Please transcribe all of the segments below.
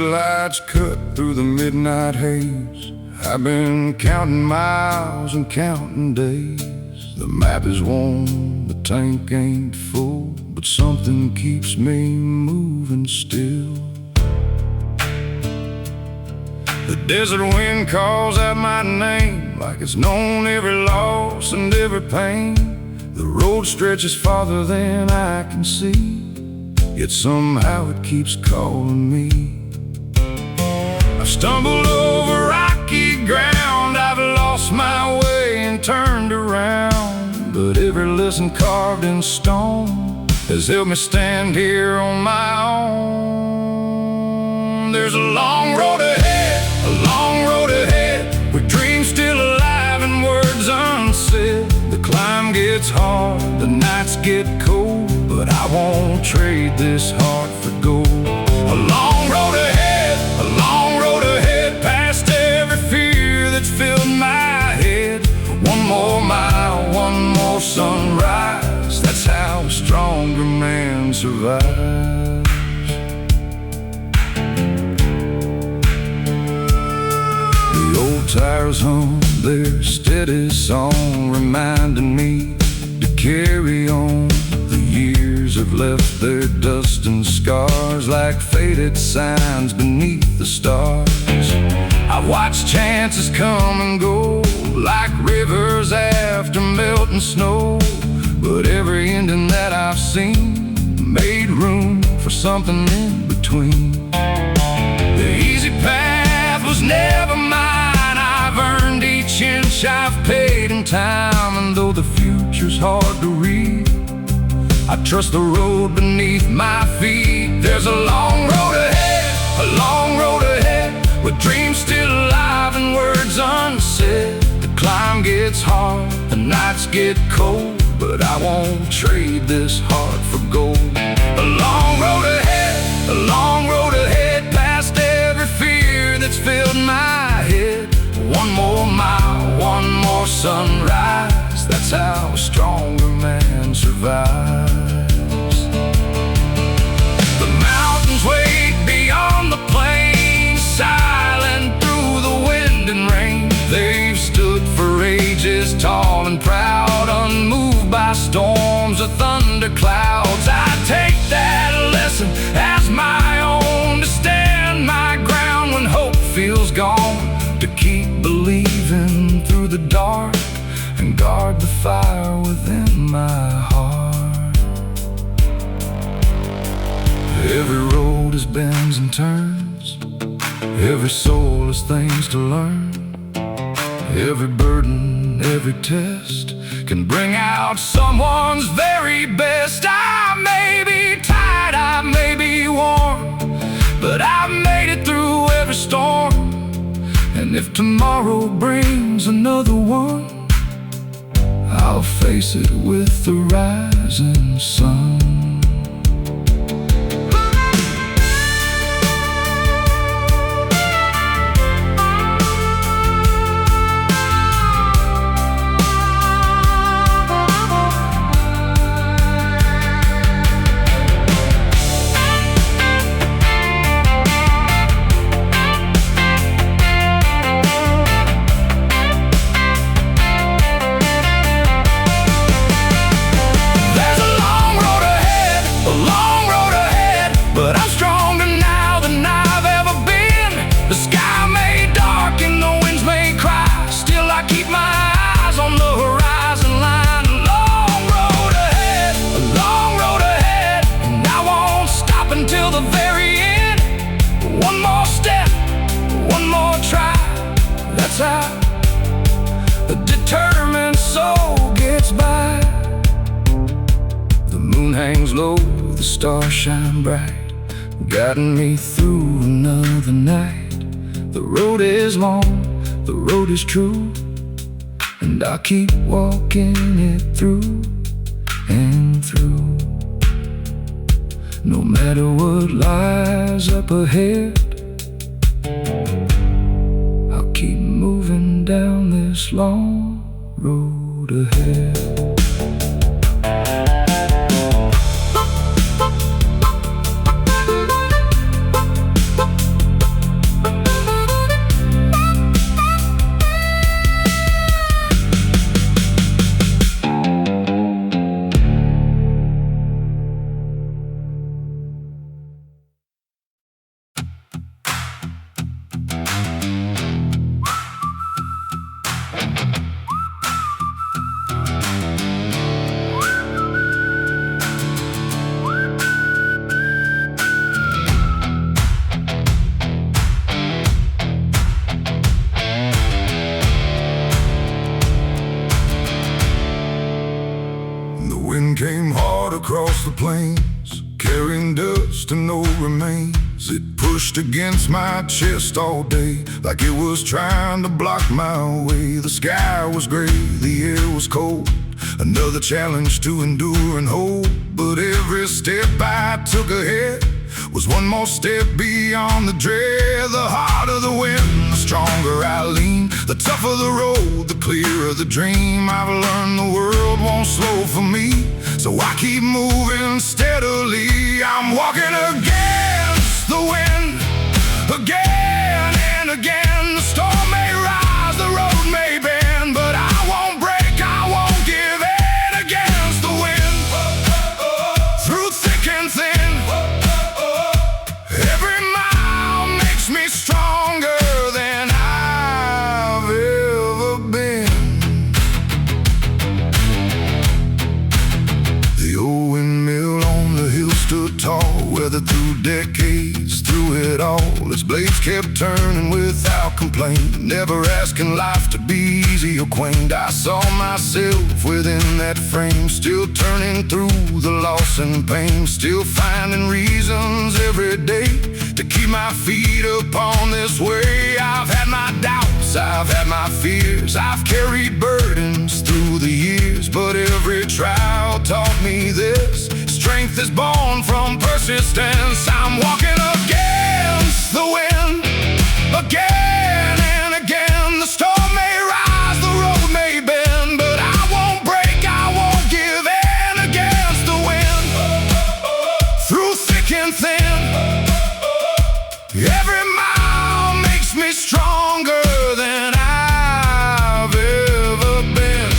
lights cut through the midnight haze. I've been counting miles and counting days. The map is worn, the tank ain't full, but something keeps me moving still. The desert wind calls out my name like it's known every loss and every pain. The road stretches farther than I can see, yet somehow it keeps calling me. I've stumbled over rocky ground, I've lost my way and turned around, but every lesson carved in stone has helped me stand here on my own. There's a long road ahead, a long road ahead, with dreams still alive and words unsaid. The climb gets hard, the nights get cold, but I won't trade this heart for gold. A long road ahead, a long road ahead, past every fear that's filled my head. One more mile, one more sunrise, that's how a stronger man survives. The old tires hum their steady song, reminding me to carry on. The years have left their dust and scars like faded signs beneath the stars. I've watched chances come and go like rivers after melting snow, but every ending that I've seen made room for something in between. The easy path was never mine, I've earned each inch I've paid in time. And though the future's hard to read, I trust the road beneath my feet. There's a long road ahead, a long road ahead, with dreams still alive and words unsaid. The climb gets hard, the nights get cold, but I won't trade this heart for gold. A long road ahead, a long road ahead, past every fear that's filled my head. One more mile, one more sunrise, that's how a stronger man survives. The mountains wait beyond the plains, silent through the wind and rain. They've stood for ages, tall and proud, unmoved by storms or thunder clouds. I take that lesson as my own, to stand my ground when hope feels gone, to keep believing through the dark and guard the fire within my heart. Every road has bends and turns, every soul has things to learn. Every burden, every test can bring out someone's very best. I may be tired, I may be worn, but I've made it through every storm. And if tomorrow brings another one, I'll face it with the rising sun. That's how a determined soul gets by. The moon hangs low, the stars shine bright, guiding me through another night. The road is long, the road is true, and I'll keep walking it through and through. No matter what lies up ahead, I'll keep moving down this long road ahead. The wind came hard across the plains, carrying dust and no remains. It pushed against my chest all day, like it was trying to block my way. The sky was gray, the air was cold, another challenge to endure and hold. But every step I took ahead was one more step beyond the dread. The harder the wind, the stronger I lean, the tougher the road, the clearer the dream. I've learned the world won't slow for me, so I keep moving steadily. I'm walking against the wind, again and again. The storm may rise, the road may bend, but I won't break, I won't give in. Against the wind, through thick and thin, every mile makes me stronger than I've ever been. The old windmill on the hill stood tall, weathered through decades, through it all. Its blades kept turning without complaint, never asking life to be easy or quaint. I saw myself within that frame, still turning through the loss and pain, still finding reasons every day to keep my feet upon this way. I've had my doubts, I've had my fears, I've carried burdens through the years, but every trial taught me this: strength is born from persistence. I'm walking against the wind, again and again. The storm may rise, the road may bend, but I won't break, I won't give in. Against the wind, through thick and thin, every mile makes me stronger than I've ever been.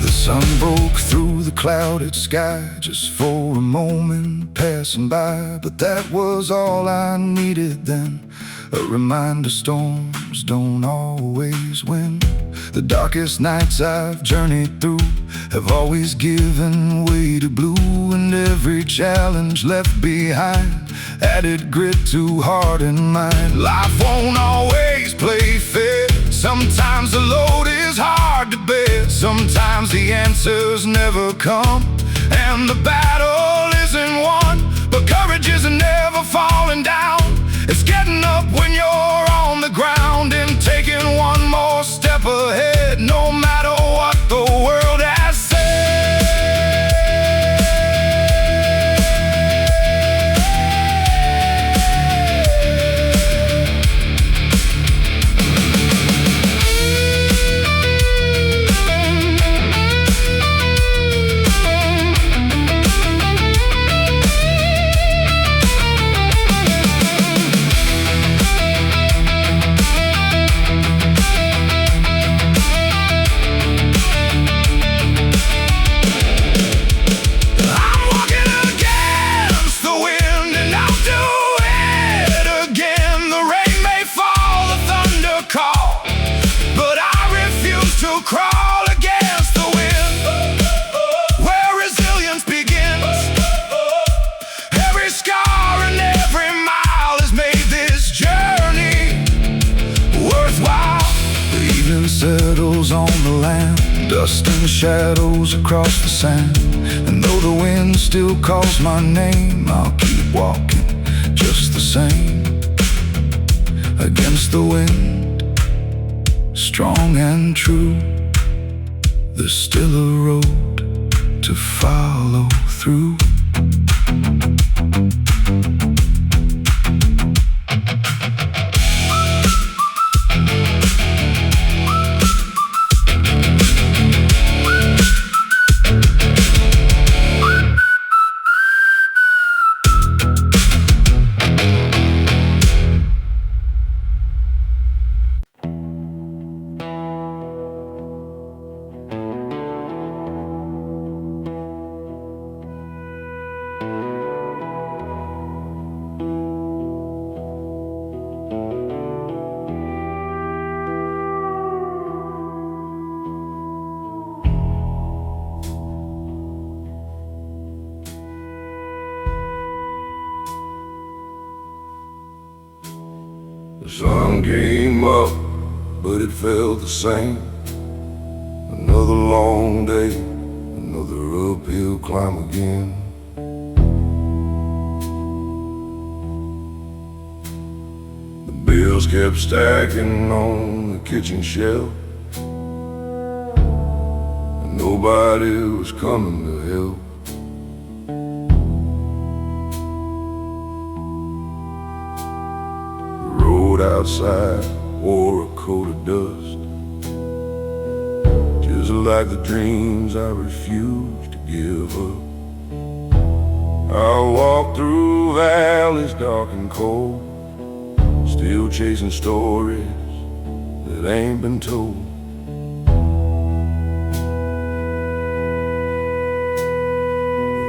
The sun broke through the clouded sky just for a moment passing by, but that was all I needed then, a reminder storms don't always win. The darkest nights I've journeyed through have always given way to blue, and every challenge left behind added grit to heart and mind. Life won't always play fair, sometimes the load is hard to bear, sometimes the answers never come, and the battle isn't won, but courage isn't never falling down. It's getting up when you're on the ground and taking one more step ahead, no matter what the world has said. Crawl against the wind, where resilience begins. Every scar and every mile has made this journey worthwhile. The evening settles on the land, dust and shadows across the sand, and though the wind still calls my name, I'll keep walking just the same. Against the wind, strong and true, there's still a road to follow through. The sun came up, but it felt the same. Another long day, another uphill climb again. The bills kept stacking on the kitchen shelf, and nobody was coming to help. The road outside wore a coat of dust, just like the dreams I refused to give up. I walked through valleys dark and cold, still chasing stories that ain't been told.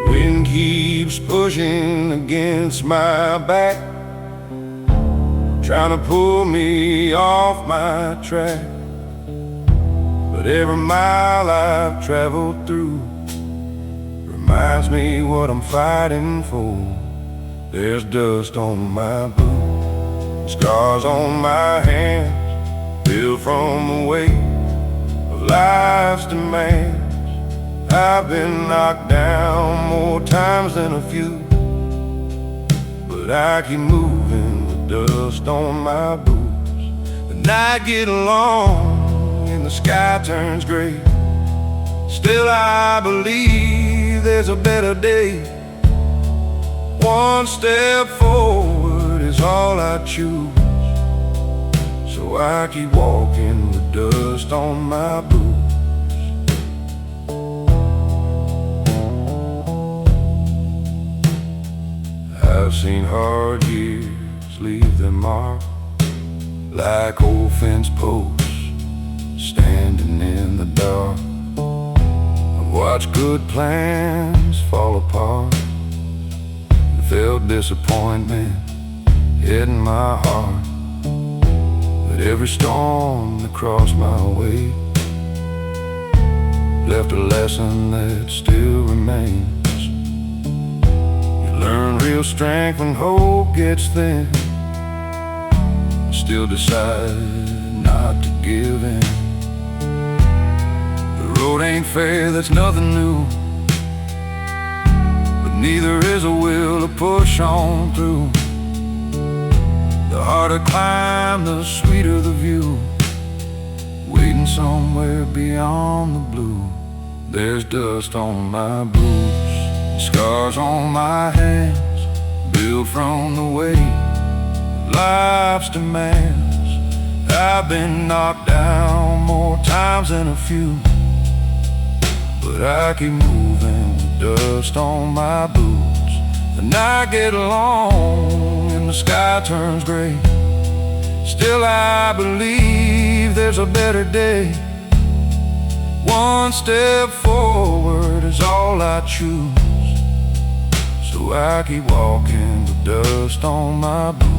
Wind keeps pushing against my back, trying to pull me off my track. But every mile I've traveled through reminds me what I'm fighting for. There's dust on my boots, scars on my hands, built from the weight of life's demands. I've been knocked down more times than a few, but I keep moving with dust on my boots. The night gets long and the sky turns gray. Still I believe there's a better day. One step forward is all I choose, so I keep walking with dust on my boots. I've seen hard years leave their mark like old fence posts standing in the dark. I've watched good plans fall apart and felt disappointment hitting my heart. But every storm that crossed my way left a lesson that still remains. Learn real strength when hope gets thin, still decide not to give in. The road ain't fair, that's nothing new, but neither is a will to push on through. The harder climb, the sweeter the view, waiting somewhere beyond the blue. There's dust on my boots, scars on my hands, built from the weight of life's demands. I've been knocked down more times than a few, but I keep moving with dust on my boots. The night gets long and the sky turns gray. Still I believe there's a better day. One step forward is all I choose, so I keep walking with dust on my boots.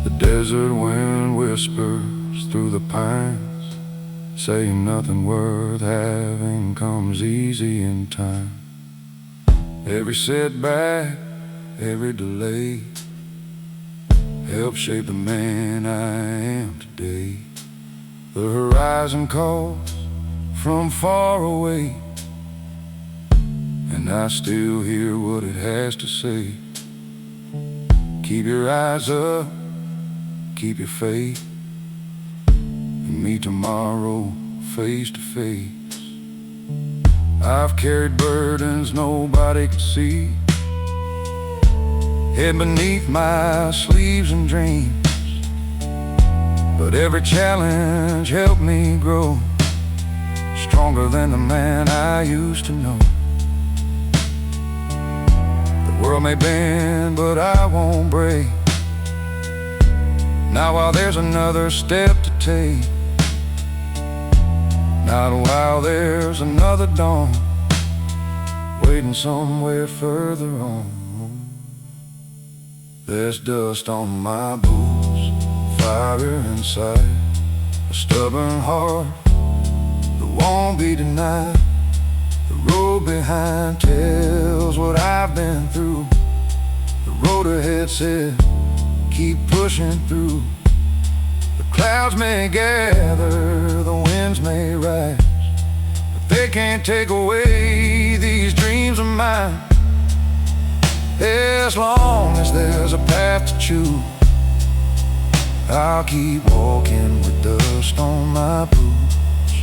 The desert wind whispers through the pines, saying nothing worth having comes easy in time. Every setback, every delay helps shape the man I am today. The horizon calls from far away, and I still hear what it has to say. Keep your eyes up, keep your faith, and meet tomorrow face to face. I've carried burdens nobody could see, hid beneath my sleeves and dreams, but every challenge helped me grow, stronger than the man I used to know. The world may bend, but I won't break. Not while there's another step to take, not while there's another dawn waiting somewhere further on. There's dust on my boots, fire inside, a stubborn heart that won't be denied. The road behind tells what I've been through. The road ahead says, keep pushing through. The clouds may gather, the winds may rise, but they can't take away these dreams of mine. As long as there's a path to choose, I'll keep walking with dust on my boots.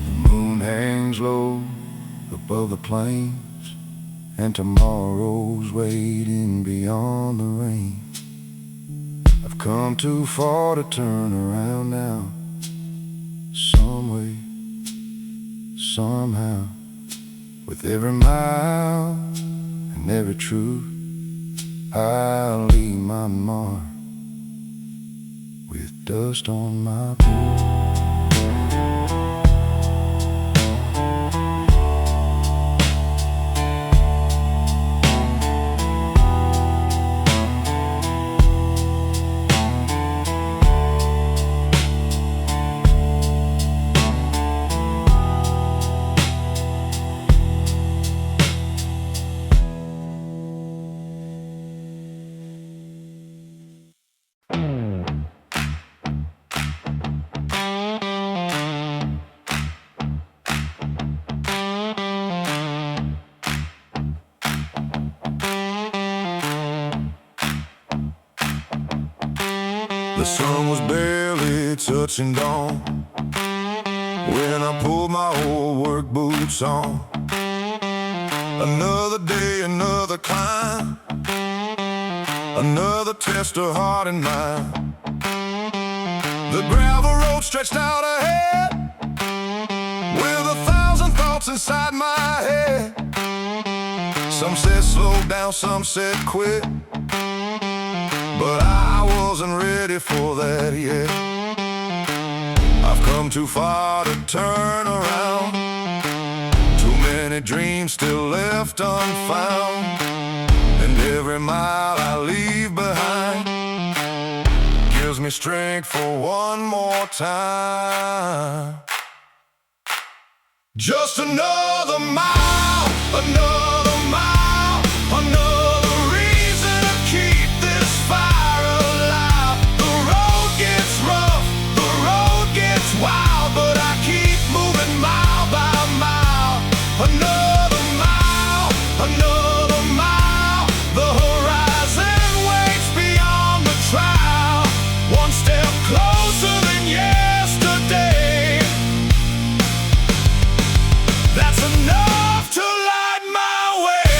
The moon hangs low above the plains, and tomorrow's waiting beyond the rain. I've come too far to turn around now. Some way, somehow, with every mile and every truth, I'll leave my mark with dust on my boots. The sun was barely touching dawn when I pulled my old work boots on. Another day, another climb, another test of heart and mind. The gravel road stretched out ahead with 1,000 thoughts inside my head. Some said slow down, some said quit, but I wasn't ready for that yet. I've come too far to turn around, too many dreams still left unfound, and every mile I leave behind gives me strength for one more time. Just another mile, another mile, another reason to keep this fire alive. The road gets rough, the road gets wild, but I keep moving mile by mile. Another mile, another mile. The horizon waits beyond the trial, one step closer than yesterday. That's enough to light my way.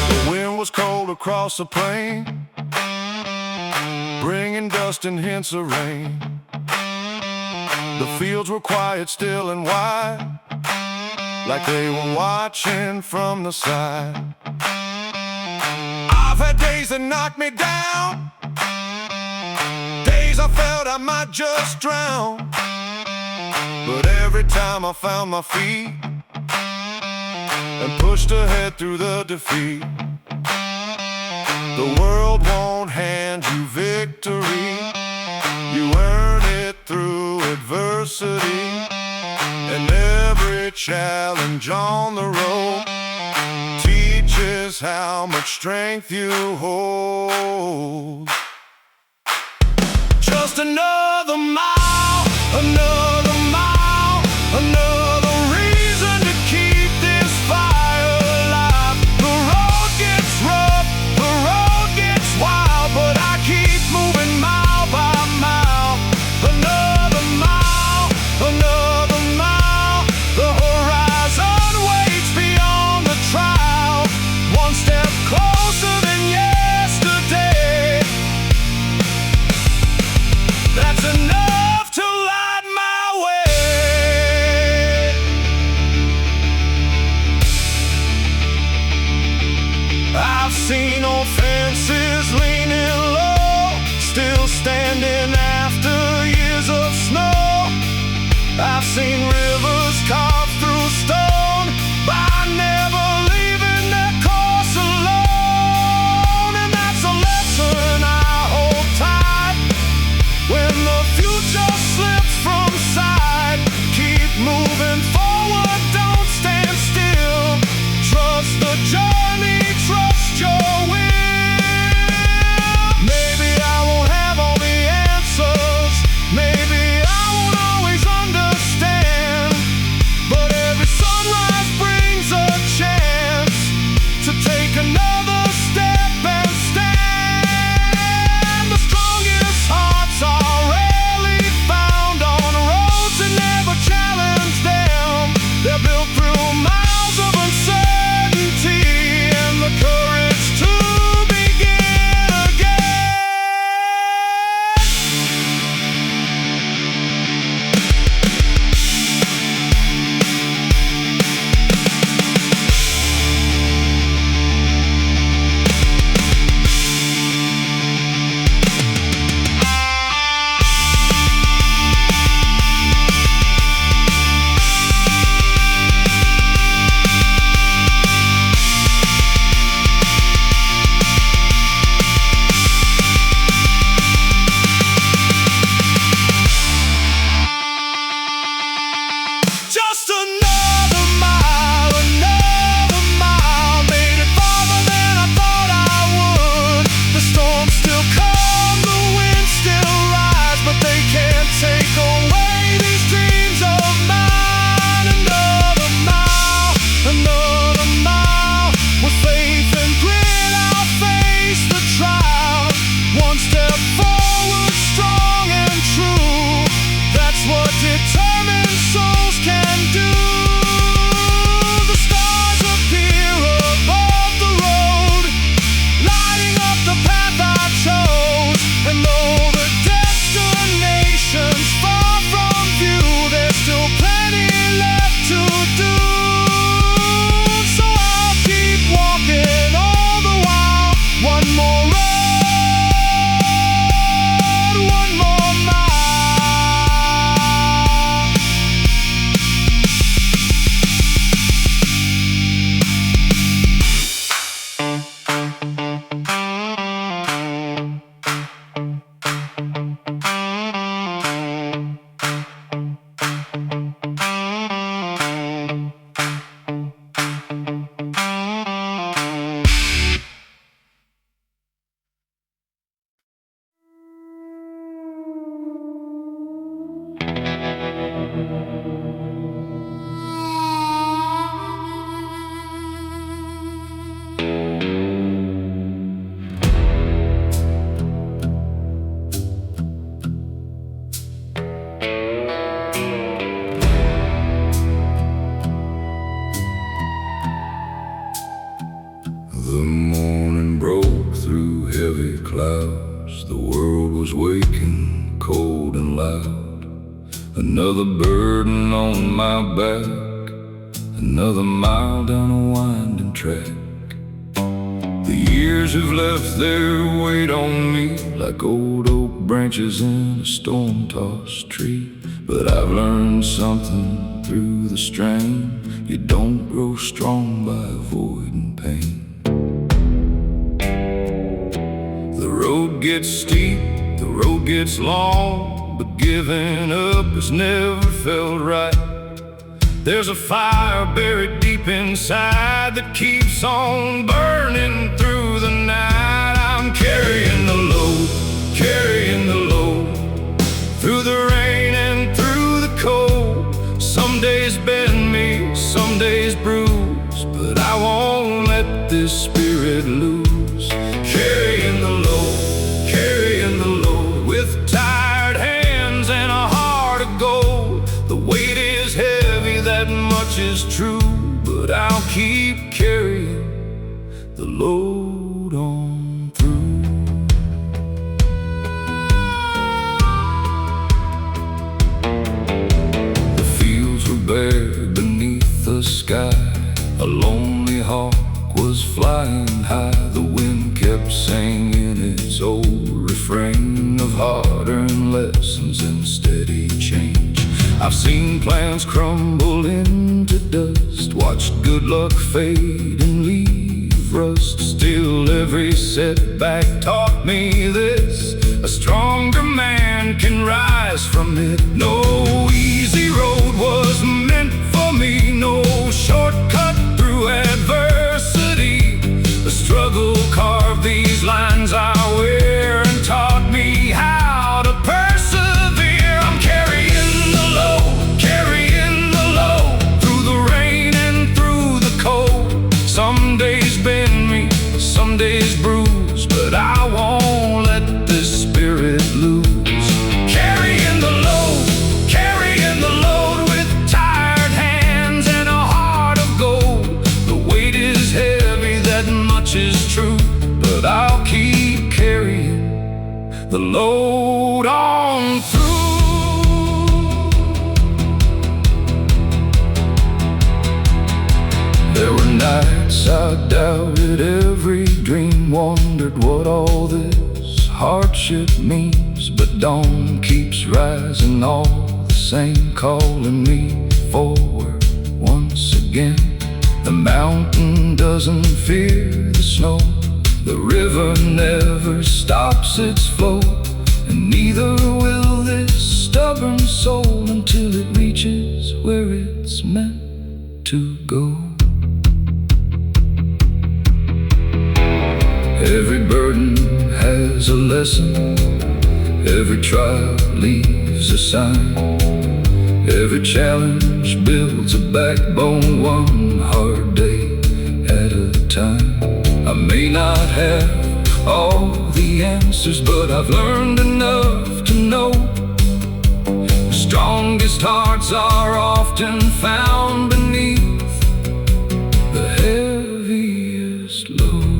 The wind was cold across the plain, bringing dust and hints of rain. The fields were quiet, still and wide, like they were watching from the side. I've had days that knocked me down, days I felt I might just drown, but every time I found my feet and pushed ahead through the defeat. The world won't hand you victory, you earn it through adversity, and every challenge on the road teaches how much strength you hold. Just another mile, another mile, another reason to keep this fire alive. The road gets rough, the road gets wild, but I keep moving mile by mile. Another mile, the horizon I've seen rivers carved through stone by never leaving their course alone. And that's a lesson I hold tight. When the future slips from sight, keep moving forward, don't stand still. Trust the journey, trust your will. Maybe I won't have all the answers, maybe I won't always understand, but every sunrise brings a chance to take another step and stand. The strongest hearts are rarely found on roads that never challenge them. They're built through miles of uncertainty and the courage to begin again. Just another mile, made it farther than I thought I would. The storms still come, the winds still rise, but they can't take away these dreams of mine. Another mile, with faith and grit I'll face the trial. One step forward, strong and true, that's what determined souls can do. The stars appear above the road, lighting up the path I chose. And though the destination's far from view, there's still plenty left to do. So I'll keep walking all the while. One more road, one more mile. The morning broke through heavy clouds. The world was waking, cold and loud. Another burden on my back, another mile down a winding track. The years have left their weight on me like old oak branches in a storm-tossed tree. But I've learned something through the strain. You don't grow strong by avoiding pain. The road gets steep, the road gets long, but giving up has never felt right. There's a fire buried deep inside that keeps on burning through the night. I'm carrying the load, through the rain and through the cold. Some days bend me, some days bruise, but I won't let this spirit lose. Carrying the load, with tired hands and a heart of gold. The weight is heavy, that much is true, but I'll keep carrying the load on through. The fields were bare beneath the sky. A lonely hawk was flying high. The wind kept singing its old refrain of hard-earned lessons and steady change. I've seen plans crumble into dust, watched good luck fade and leave rust. Still every setback taught me this: a stronger man can rise from it. No easy road was meant for me, no shortcut through adversity. The struggle carved these lines I wear and taught me how to persevere. I'm carrying the load through the rain and through the cold. Some days bend me, some days bruise, but I won't let this spirit lose. Carrying the load with tired hands and a heart of gold. The weight is heavy, that much is true, but I'll keep carrying the load on through. There were nights I doubted every dream, wondered what all this hardship means. But dawn keeps rising all the same, calling me forward once again. The mountain doesn't fear the snow, the river never stops its flow, and neither will this stubborn soul until it reaches where it's meant to go. Every burden has a lesson, every trial leaves a sign, every challenge builds a backbone, one hard day at a time. I may not have all the answers, but I've learned enough to know the strongest hearts are often found beneath the heaviest loads.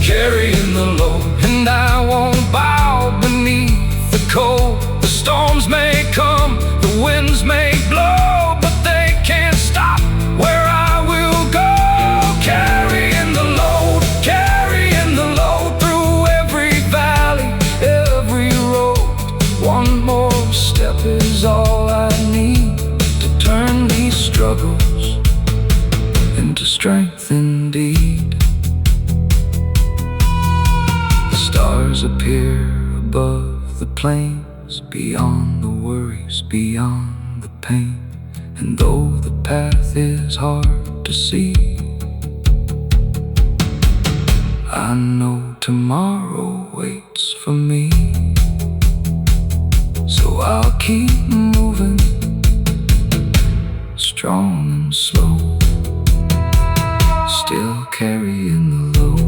Carrying the load, and I won't bow beneath the cold. The storms may come, the winds may blow, but they can't stop where I will go. Carrying the load through every valley, every road. One more step is all I need to turn these struggles into strength indeed. Stars appear above the plains, beyond the worries, beyond the pain. And though the path is hard to see, I know tomorrow waits for me. So I'll keep moving, strong and slow, still carrying the load.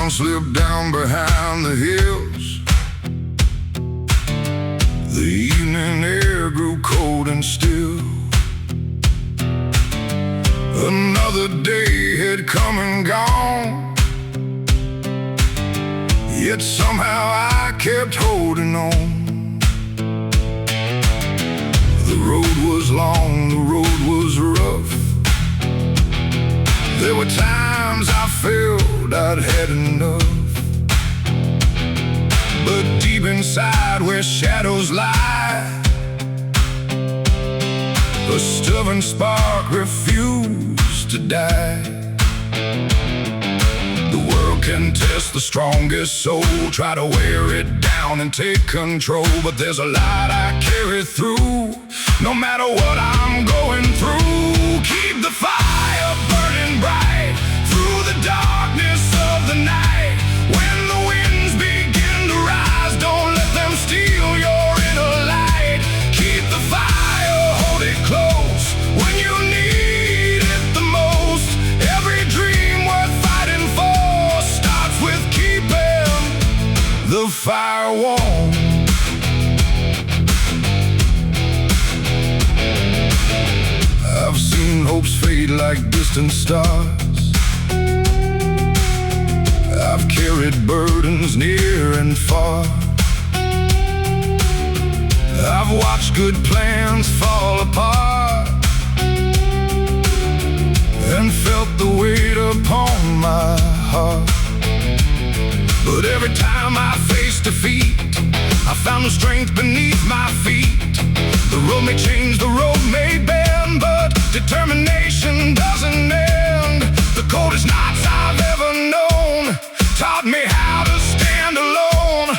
Slip down behind the hills. The evening air grew cold and still. Another day had come and gone, yet somehow I kept holding on. The road was long, the road was rough. There were times I felt I'd had enough. But deep inside where shadows lie, a stubborn spark refused to die. The world can test the strongest soul, try to wear it down and take control. But there's a light I carry through, no matter what I'm going through. Keep the fire burning bright through the darkness of the night. When the winds begin to rise, don't let them steal your inner light. Keep the fire, hold it close when you need it the most. Every dream worth fighting for starts with keeping the fire warm. I've seen hopes fade like distant stars. I've carried burdens near and far. I've watched good plans fall apart and felt the weight upon my heart. But every time I faced defeat, I found the strength beneath my feet. The road may change, the road may bend, but determination doesn't end. The coldest nights I've ever known taught me how to stand alone.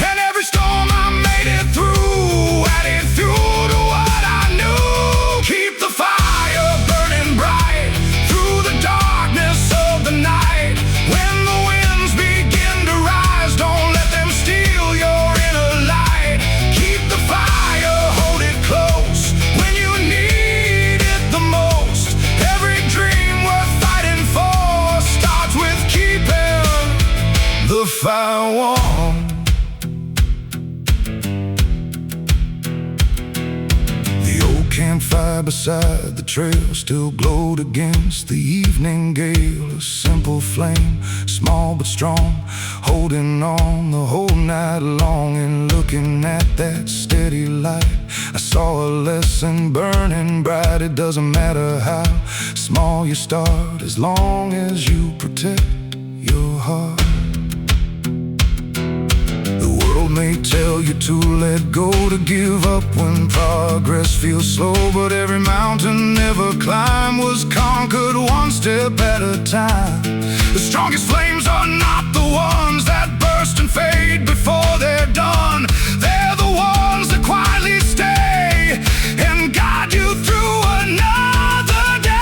And every storm I made it through, added fuel to what I knew. Keep the fire burning bright through the darkness of the night. When the winds begin to rise, don't let them steal your inner light. Keep the fire, hold it close when you need it the most. Every dream worth fighting for starts with keeping the fire warm. The old campfire beside the trail still glowed against the evening gale. A simple flame, small but strong, holding on the whole night long. And looking at that steady light, I saw a lesson burning bright. It doesn't matter how small you start, as long as you protect your heart. May tell you to let go, to give up when progress feels slow. But every mountain ever climbed was conquered one step at a time. The strongest flames are not the ones that burst and fade before they're done. They're the ones that quietly stay and guide you through another day.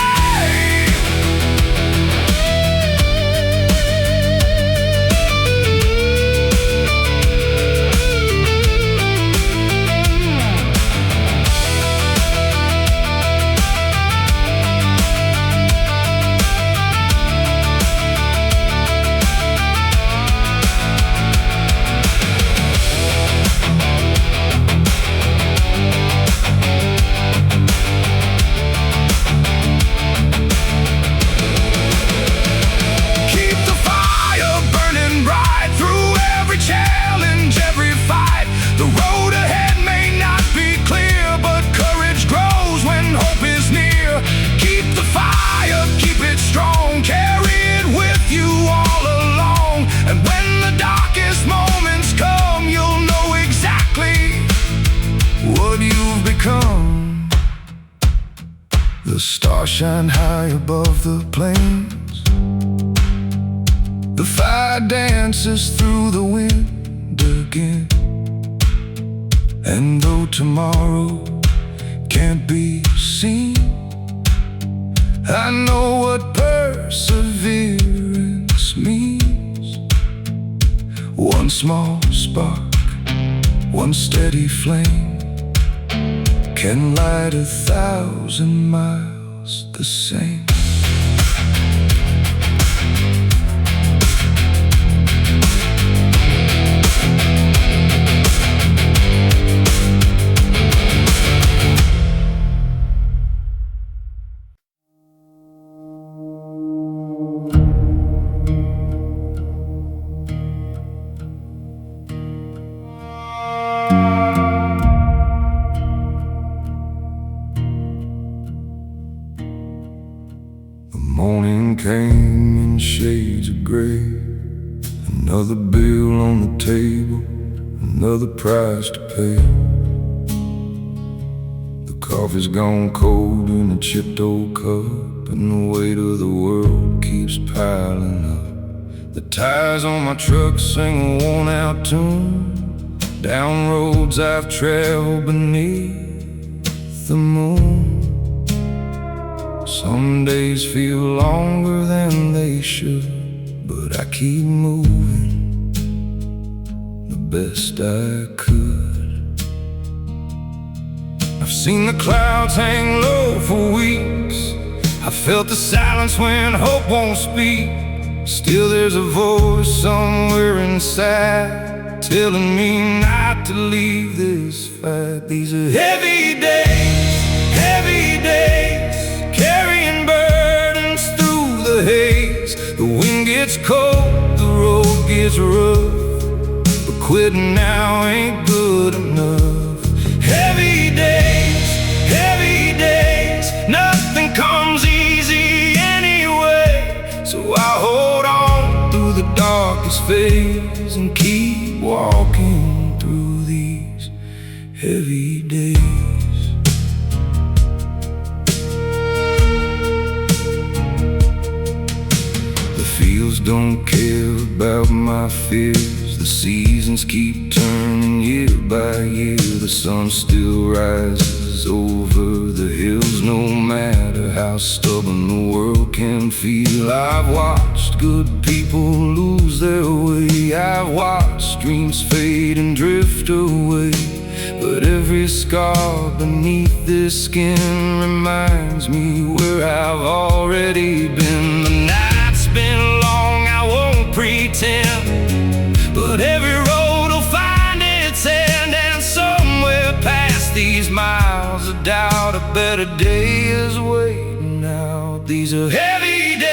The stars shine high above the plains. The fire dances through the wind again. And though tomorrow can't be seen, I know what perseverance means. One small spark, one steady flame can light 1,000 miles the same. Morning came in shades of gray. Another bill on the table, another price to pay. The coffee's gone cold in a chipped old cup, and the weight of the world keeps piling up. The tires on my truck sing a worn-out tune, down roads I've traveled beneath the moon. Some days feel longer than they should, but I keep moving the best I could. I've seen the clouds hang low for weeks. I felt the silence when hope won't speak. Still there's a voice somewhere inside telling me not to leave this fight. These are heavy days, carrying burdens through the haze. The wind gets cold, the road gets rough, but quitting now ain't good enough. Heavy days, nothing comes easy anyway, so I hold on through the darkest phase and keep walking through these heavy days. The fields don't care about my fears. The seasons keep turning year by year. The sun still rises over the hills, no matter how stubborn the world can feel. I've watched good people lose their way. I've watched dreams fade and drift away, but every scar beneath this skin reminds me where I've already been. The night's been long, I won't pretend, but every road will find its end, and somewhere past these miles of doubt, a better day is waiting out. These are heavy days,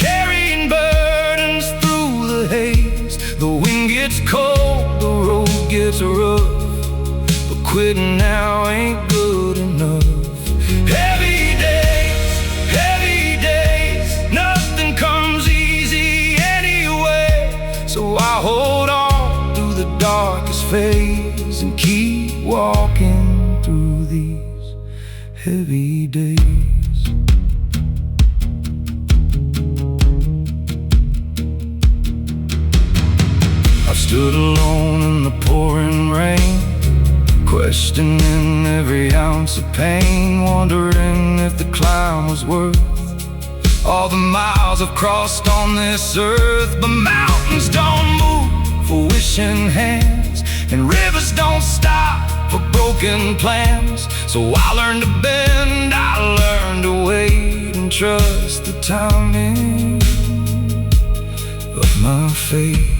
carrying burdens through the haze. The wind gets cold, the road gets rough, but quitting now ain't good enough. Heavy days, nothing comes easy anyway, so I hold on through the darkest phase and keep walking through these heavy days. I've stood alone in the pouring rain, questioning every ounce of pain, wondering if the climb was worth all the miles I've crossed on this earth. But mountains don't move for wishing hands, and rivers don't stop for broken plans. So I learned to bend, I learned to wait, and trust the timing of my fate.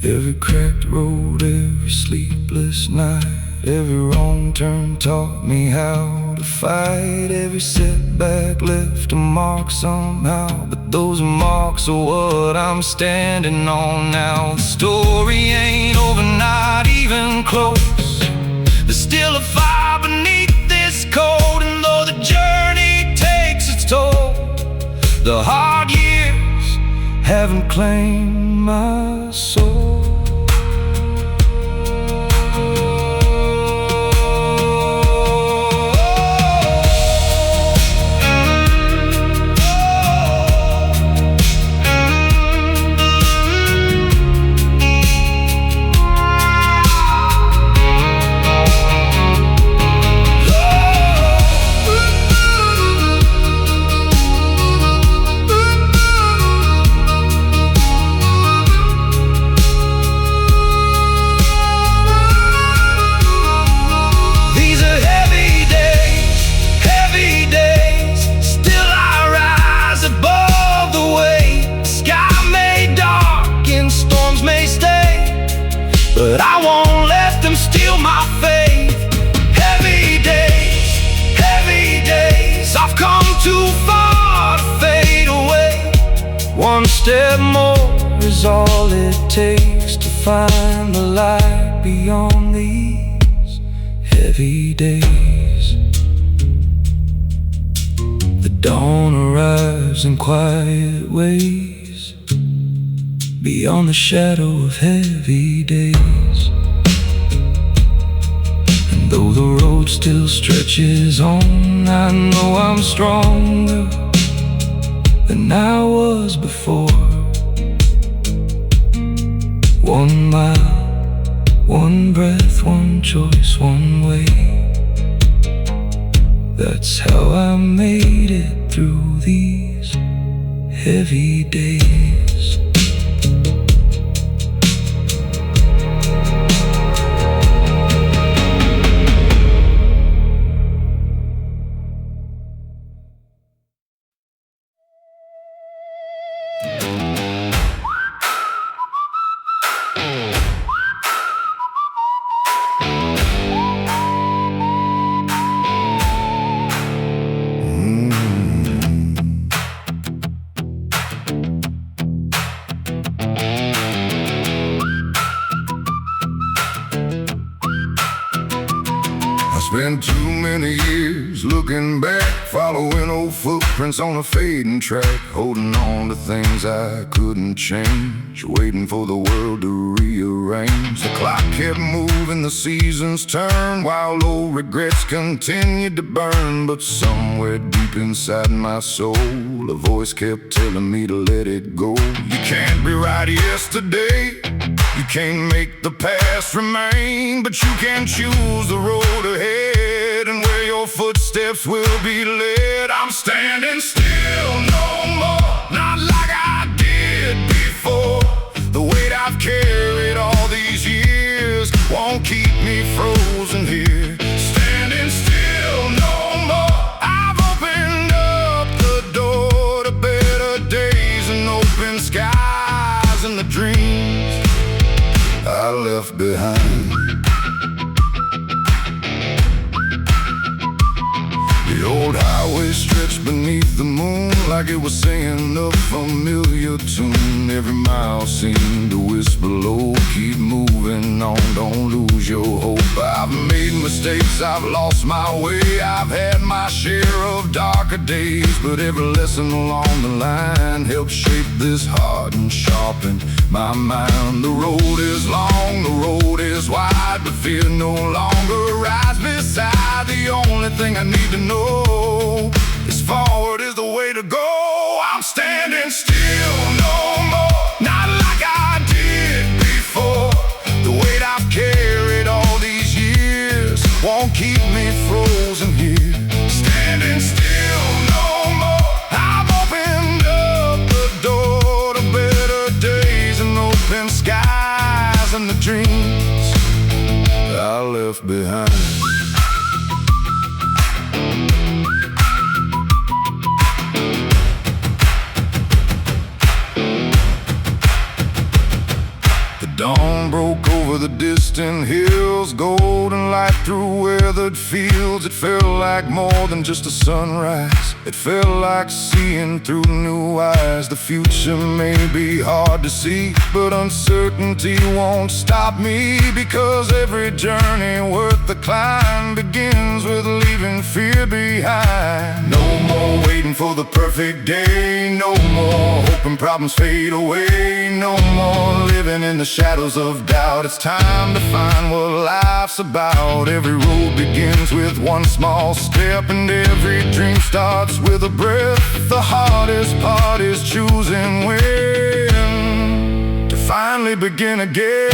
Every cracked road, every sleepless night, every wrong turn taught me how to fight. Every setback left a mark somehow, but those marks are what I'm standing on now. The story ain't over, not even close. There's still a fire beneath this coat, and though the journey takes its toll, the hard years haven't claimed my soul. But I won't let them steal my faith. Heavy days, I've come too far to fade away. One step more is all it takes to find the light beyond these heavy days. The dawn arrives in quiet ways, beyond the shadow of heavy days. And Though the road still stretches on, I know I'm stronger than I was before. 1 mile, 1 breath, 1 choice, 1 way. That's how I made it through these heavy days. Spent too many years looking back, following old footprints on a fading track, holding on to things I couldn't change, waiting for the world to rearrange. The clock kept moving, the seasons turned, while old regrets continued to burn. But somewhere deep inside my soul, a voice kept telling me to let it go. You can't rewrite yesterday, you can't make the past remain, but you can choose the road ahead and where your footsteps will be led. I'm standing still no more, not like I did before. The weight I've carried all these years won't keep me frozen here. Standing still no more, I've opened up the door to better days and open skies and the dreams I left behind. The old highway stretched beneath the moon like it was singing a familiar tune. Every mile seemed to whisper low, keep moving on, don't lose your hope. I've made mistakes, I've lost my way, I've had my share of darker days, but every lesson along the line helped shape this heart and sharpen my mind. The road is long, the road is wide, but fear no longer rides beside. The only thing I need to know is forward is the way to go. I'm standing still no more, not like I did before. The weight I've carried all these years won't keep me frozen here. Standing still no more, I've opened up the door to better days and open skies and the dreams I left behind. Dawn broke over the distant hills, golden light through weathered fields. It felt like more than just a sunrise, it felt like seeing through new eyes. The future may be hard to see, but uncertainty won't stop me, because every journey worth the climb begins with leaving fear behind. No more waiting for the perfect day, no more hoping problems fade away, no more living in the shadows of doubt. It's time to find what life's about. Every road begins with one small step, and every dream starts with a breath. The hardest part is choosing when to finally begin again.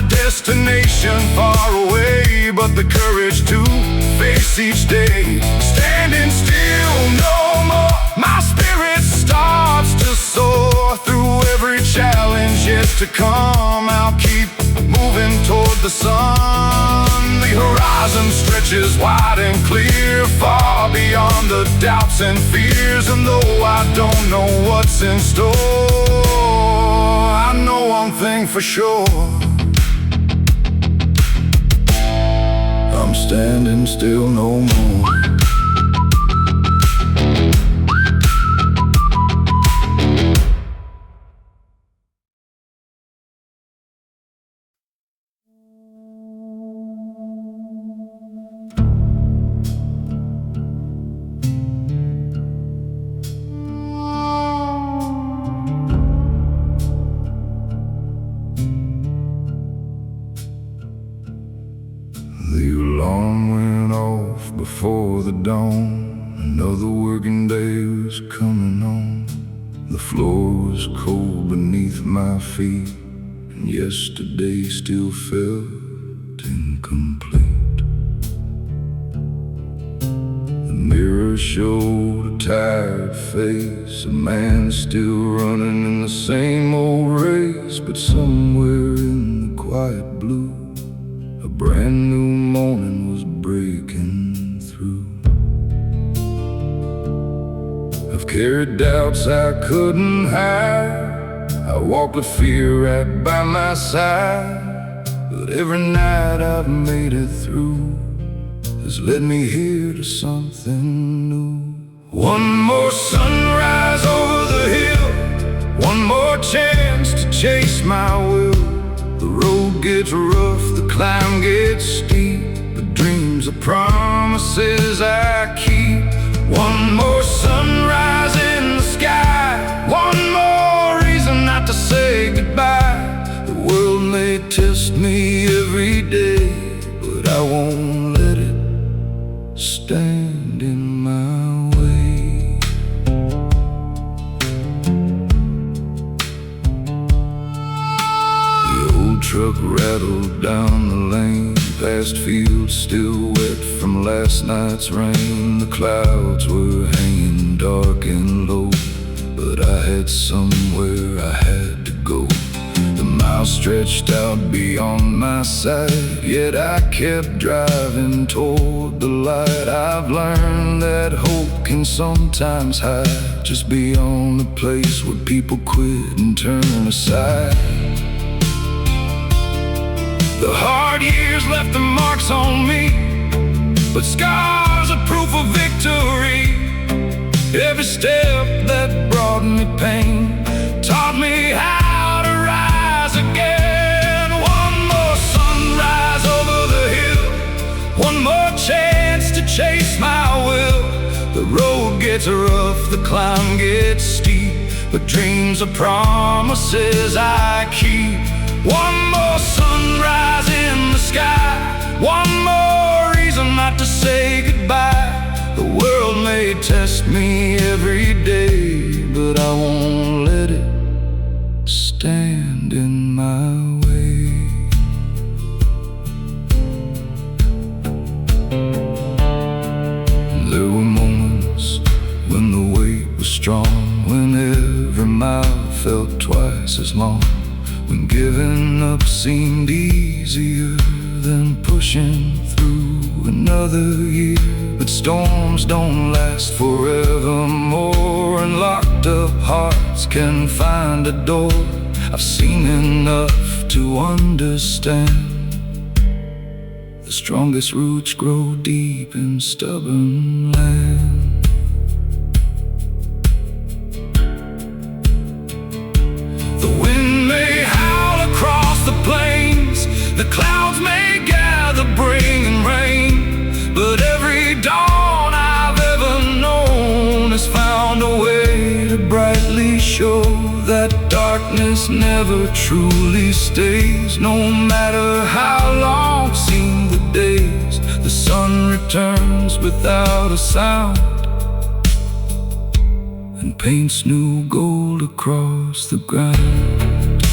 Destination far away, but the courage to face each day. Standing still no more, my spirit starts to soar through every challenge yet to come. I'll keep moving toward the sun. the horizon stretches wide and clear, far beyond the doubts and fears. And though I don't know what's in store, I know one thing for sure: I'm standing still no more. The alarm went off before the dawn. Another working day was coming on. The floor was cold beneath my feet, and yesterday still felt incomplete. The mirror showed a tired face, a man still running in the same old race. But somewhere in the quiet blue, a brand new morning was breaking through. I've carried doubts I couldn't hide. I walked with fear right by my side. But every night I've made it through has led me here to something new. One more sunrise over the hill, one more chance to chase my will. The road gets rough, the climb gets steep, but dreams are promises I keep. One more sunrise in the sky, one more reason not to say goodbye. The world may test me every day, but I won't let it stand in my way. The old truck rattled down the lane, past fields still wet from last night's rain. The clouds were hanging dark and low, but I had somewhere I had to go. The miles stretched out beyond my sight, yet I kept driving toward the light. I've learned that hope can sometimes hide just beyond the place where people quit and turn aside. The hard years left their marks on me, but scars are proof of victory. Every step that brought me pain taught me how to rise again. One more sunrise over the hill, one more chance to chase my will. The road gets rough, the climb gets steep, but dreams are promises I keep. One more sunrise in the sky, one more reason not to say goodbye. The world may test me every day, but I won't let it stand in my way. There were moments when the weight was strong, when every mile felt twice as long, when giving up seemed easier than pushing through another year. But storms don't last forevermore, and locked up hearts can find a door. I've seen enough to understand the strongest roots grow deep in stubborn land. The clouds may gather, bringing rain, but every dawn I've ever known has found a way to brightly show that darkness never truly stays. No matter how long seem the days, the sun returns without a sound and paints new gold across the ground.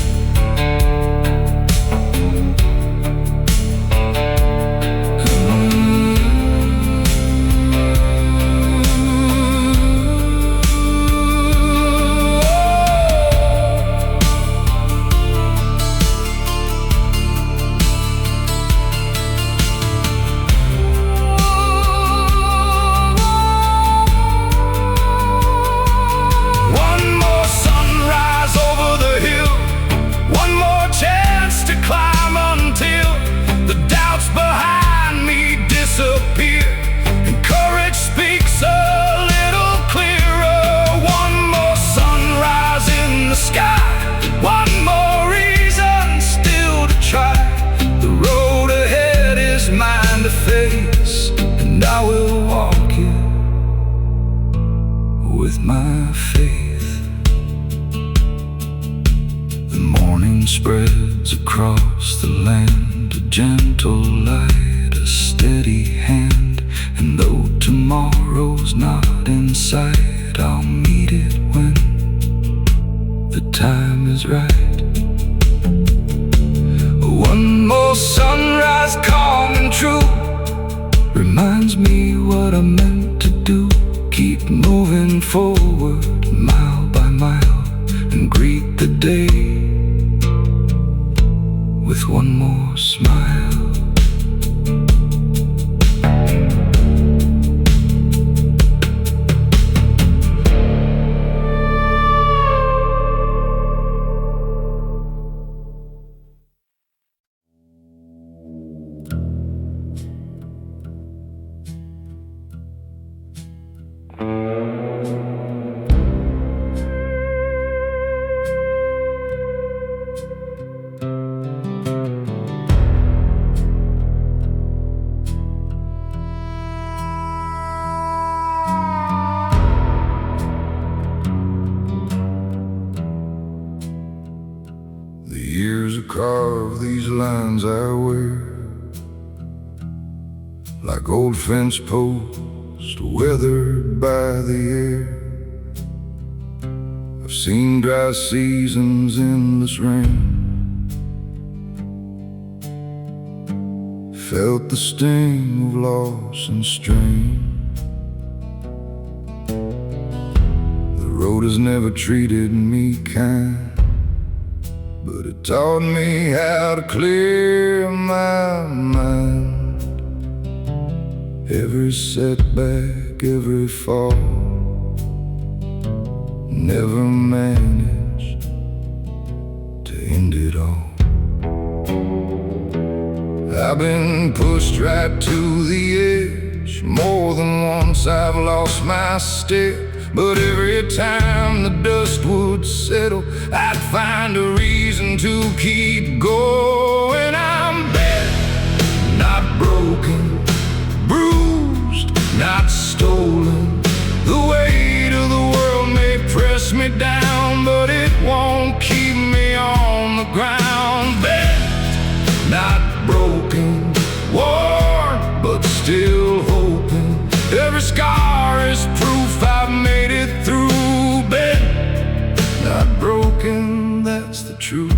across the land, a gentle light, a steady hand. And though tomorrow's not in sight, I'll meet it when the time is right. One more sunrise, calm and true, reminds me what I meant to do. Keep moving forward, mile by mile, and greet the day with one more smile. Years have carved these lines I wear, like old fence posts weathered by the air. I've seen dry seasons, endless rain, felt the sting of loss and strain. The road has never treated me kind, but it taught me how to clear my mind. Every setback, every fall, never managed to end it all. I've been pushed right to the edge. More than once I've lost my step, but every time the dust would settle, I'd find a reason to keep going. I'm bent, not broken, bruised, not stolen. The weight of the world may press me down, but it won't keep me on the ground. Bent, not broken, worn, but still hoping. Every scar is proof I've made it through. Bent, not broken, that's the truth.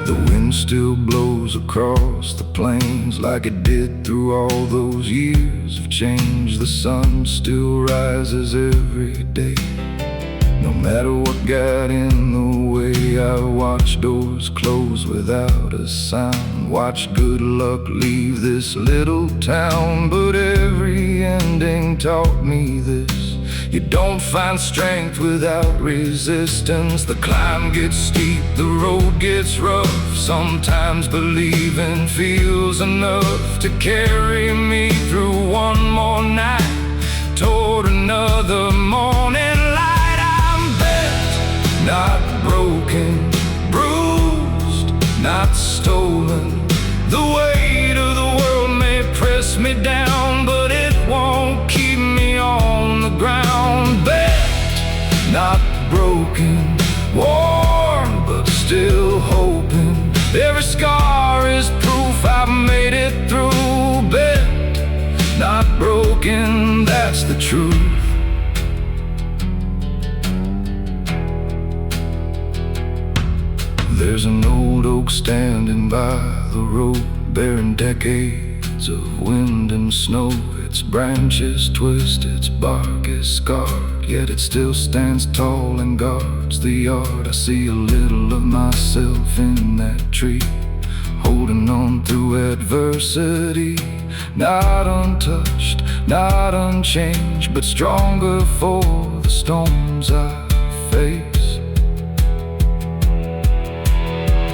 The wind still blows across the plains like it did through all those years of change. The sun still rises every day. No matter what got in the way, I watched doors close without a sound, watched good luck leave this little town. But every ending taught me this: you don't find strength without resistance. The climb gets steep, the road gets rough. Sometimes believing feels enough to carry me through one more night, toward another morning light. Not broken, bruised, not stolen. The weight of the world may press me down, but it won't keep me on the ground. Bent, not broken, worn, but still hoping. Every scar is proof I've made it through. Bent, not broken, that's the truth. There's an old oak standing by the road, bearing decades of wind and snow. Its branches twist, its bark is scarred, yet it still stands tall and guards the yard. I see a little of myself in that tree, holding on through adversity. Not untouched, not unchanged, but stronger for the storms I face.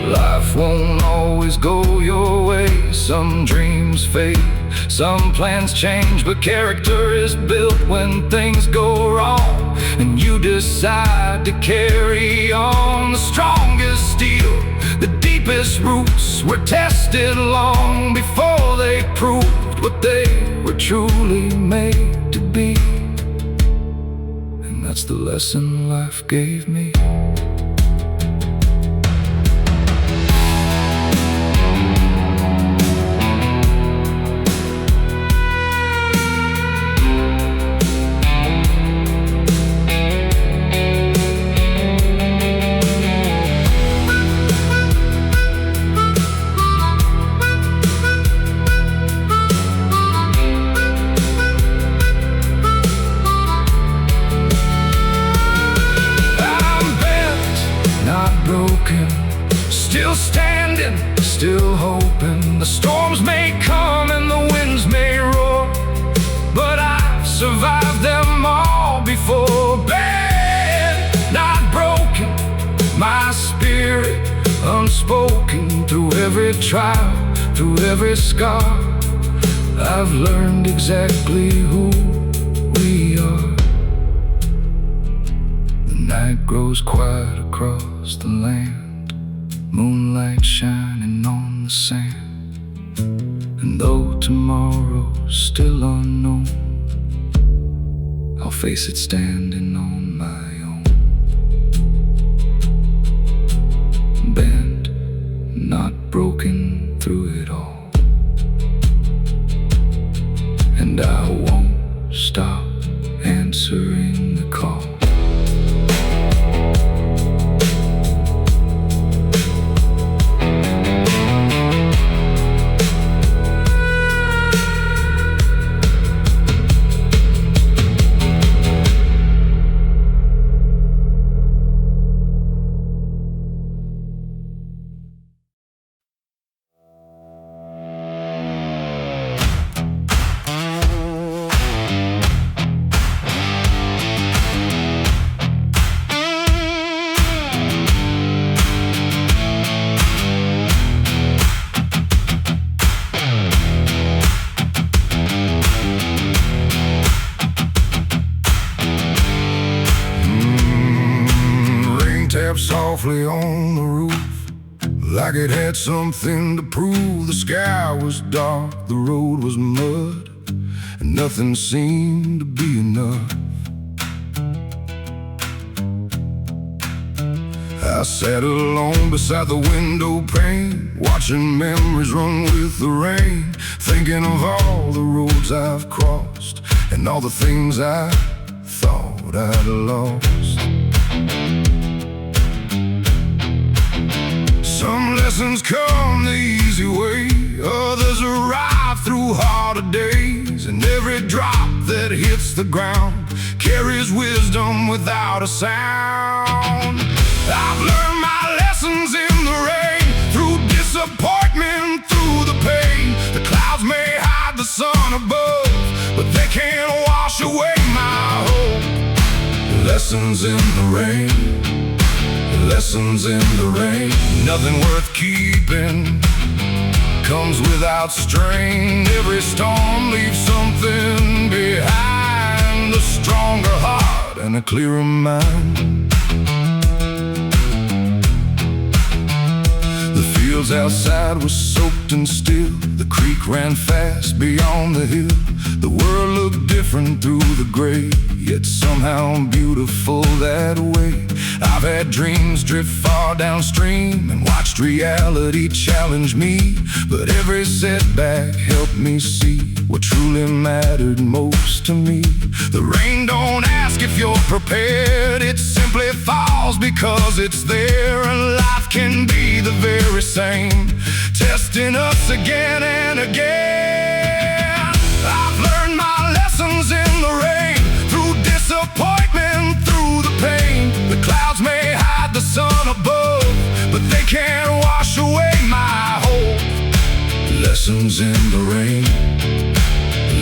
Life won't always go your way. Some dreams fade, some plans change, but character is built when things go wrong, and you decide to carry on. The strongest steel, the deepest roots were tested long before they proved what they were truly made to be. And that's That's the lesson life gave me. Still standing, still hoping. The storms may come and the winds may roar, but I've survived them all before. Bent, not broken, my spirit unspoken. Through every trial, through every scar, I've learned exactly who we are. The night grows quiet across the land, moonlight shining on the sand. And though tomorrow's still unknown, I'll face it standing on my own. Bent, not broken through it all. And I won't stop answering the call. Softly on the roof, like it had something to prove. The sky was dark, the road was mud, and nothing seemed to be enough. I sat alone beside the window pane, watching memories run with the rain, thinking of all the roads I've crossed and all the things I thought I'd lost. Some lessons come the easy way, others arrive through harder days. And every drop that hits the ground carries wisdom without a sound. I've learned my lessons in the rain, through disappointment, through the pain. The clouds may hide the sun above, but they can't wash away my hope. Lessons in the rain, lessons in the rain. Nothing worth keeping comes without strain. Every storm leaves something behind, a stronger heart and a clearer mind. The fields outside were soaked and still, the creek ran fast beyond the hill. The world looked different through the gray, yet somehow beautiful that way. I've had dreams drift far downstream and watched reality challenge me, but every setback helped me see what truly mattered most to me. The rain don't ask if you're prepared, it simply falls because it's there. And life can be the very same, testing us again and again. I've learned my lessons in the rain, through disappointment, through the pain. The clouds may hide the sun above, but they can't wash away my hope. Lessons in the rain,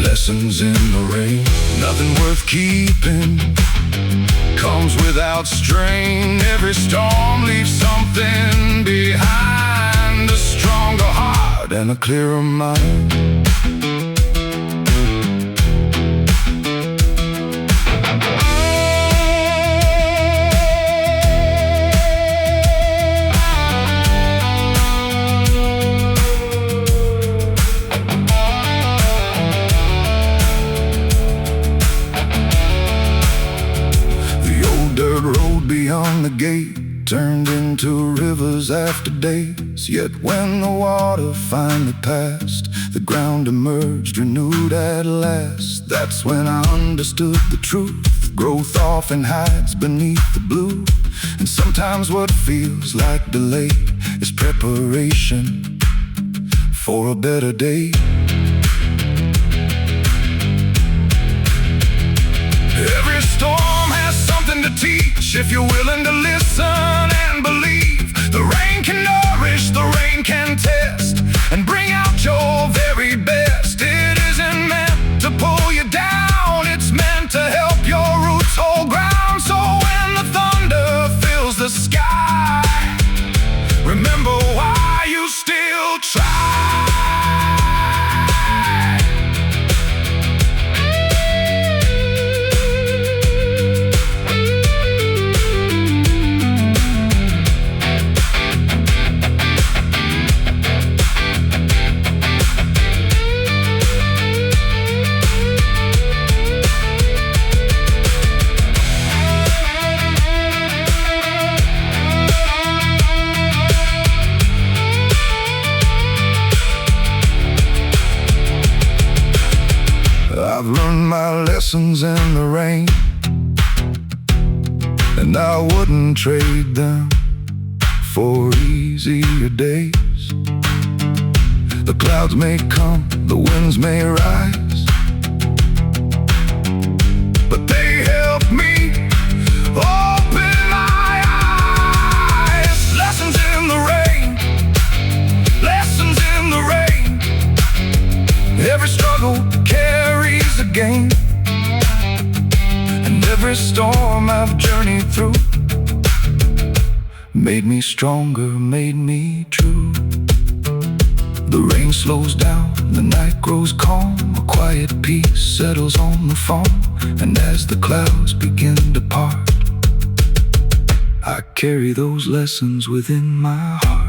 lessons in the rain. Nothing worth keeping comes without strain. Every storm leaves something behind, a stronger heart and a clearer mind. after days. Yet when the water finally passed, the ground emerged renewed at last. That's when I understood the truth. Growth often hides beneath the blue, and sometimes what feels like delay is preparation for a better day. Every storm has something to teach if you're willing to listen and believe. The rain can nourish, the rain can test, and bring out your very best. It isn't meant to pull you down, it's meant to help your roots hold ground. So when the thunder fills the sky, remember why you still try. I've learned my lessons in the rain, and I wouldn't trade them for easier days. The clouds may come, the winds may rise, but they help me open my eyes. Lessons in the rain, lessons in the rain. Every struggle carries a gain, and every storm I've journeyed through made me stronger, made me true. The rain slows down, the night grows calm, a quiet peace settles on the farm. And as the clouds begin to part, I carry those lessons within my heart.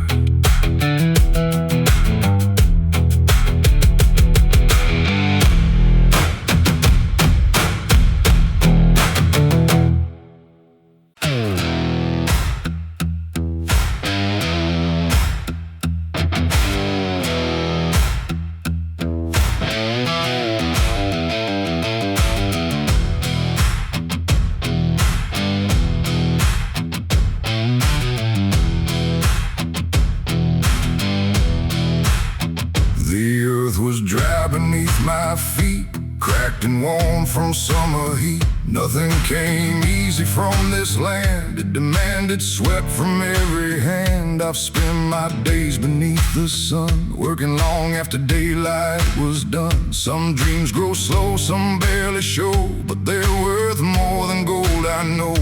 The earth was dry beneath my feet, cracked and worn from summer heat. Nothing came easy from this land, it demanded sweat from every hand. I've spent my days beneath the sun, working long after daylight was done. Some dreams grow slow, some barely show, but they're worth more than gold, I know.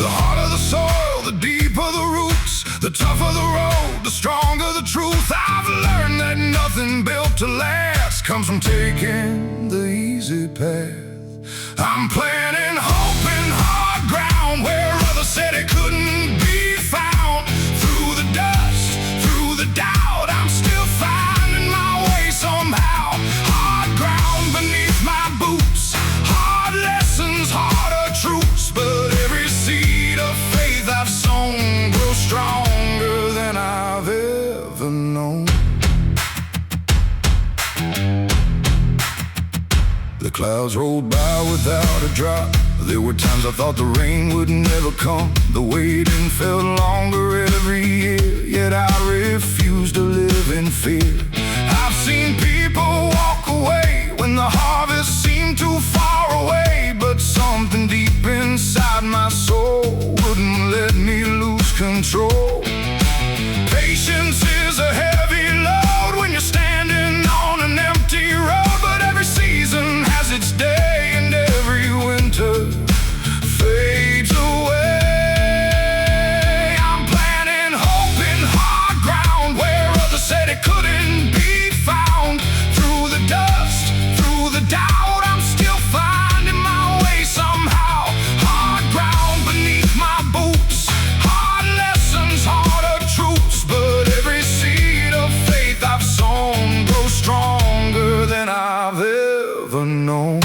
The harder the soil, the deeper the roots, the tougher the road, the stronger the truth. I've learned that nothing built to last comes from taking the easy path. I'm planting hope in hard ground where others said it couldn't be found. Through the dust, through the doubt, I'm still finding my way somehow. Hard ground beneath my boots, hard lessons, harder truths, but every seed of faith I've sown grows stronger than I've ever known. The clouds rolled by without a drop. There were times I thought the rain would never come. The waiting felt longer every year, yet I refused to live in fear. I've seen people walk away when the harvest seemed too far away, but something deep inside my soul wouldn't let me lose control. Patience is a heavy load when you're standing on an empty road, but every season has its day and every winter fades away. I'm planting hope in hard ground where others said it couldn't be found. Through the dust, through the doubt, I'm still finding my way somehow. Hard ground beneath my boots, hard lessons, harder truths, but every seed of faith I've sown grows stronger than I've ever known.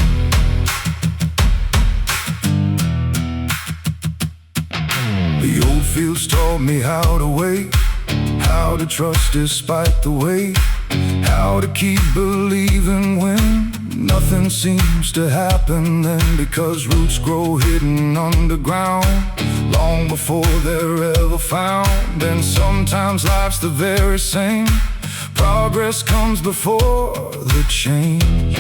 The old fields taught me how to wait, how to trust despite the weight, how to keep believing when nothing seems to happen then, because roots grow hidden underground long before they're ever found. And sometimes life's the very same, progress comes before the change.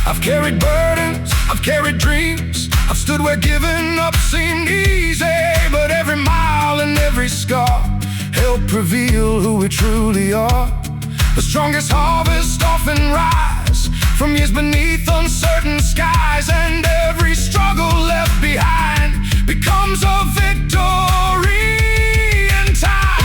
I've carried burdens, I've carried dreams, I've stood where giving up seemed easy, but every mile and every scar helped reveal who we truly are. The strongest harvest often rise from years beneath uncertain skies, and every struggle left behind becomes a victory in time.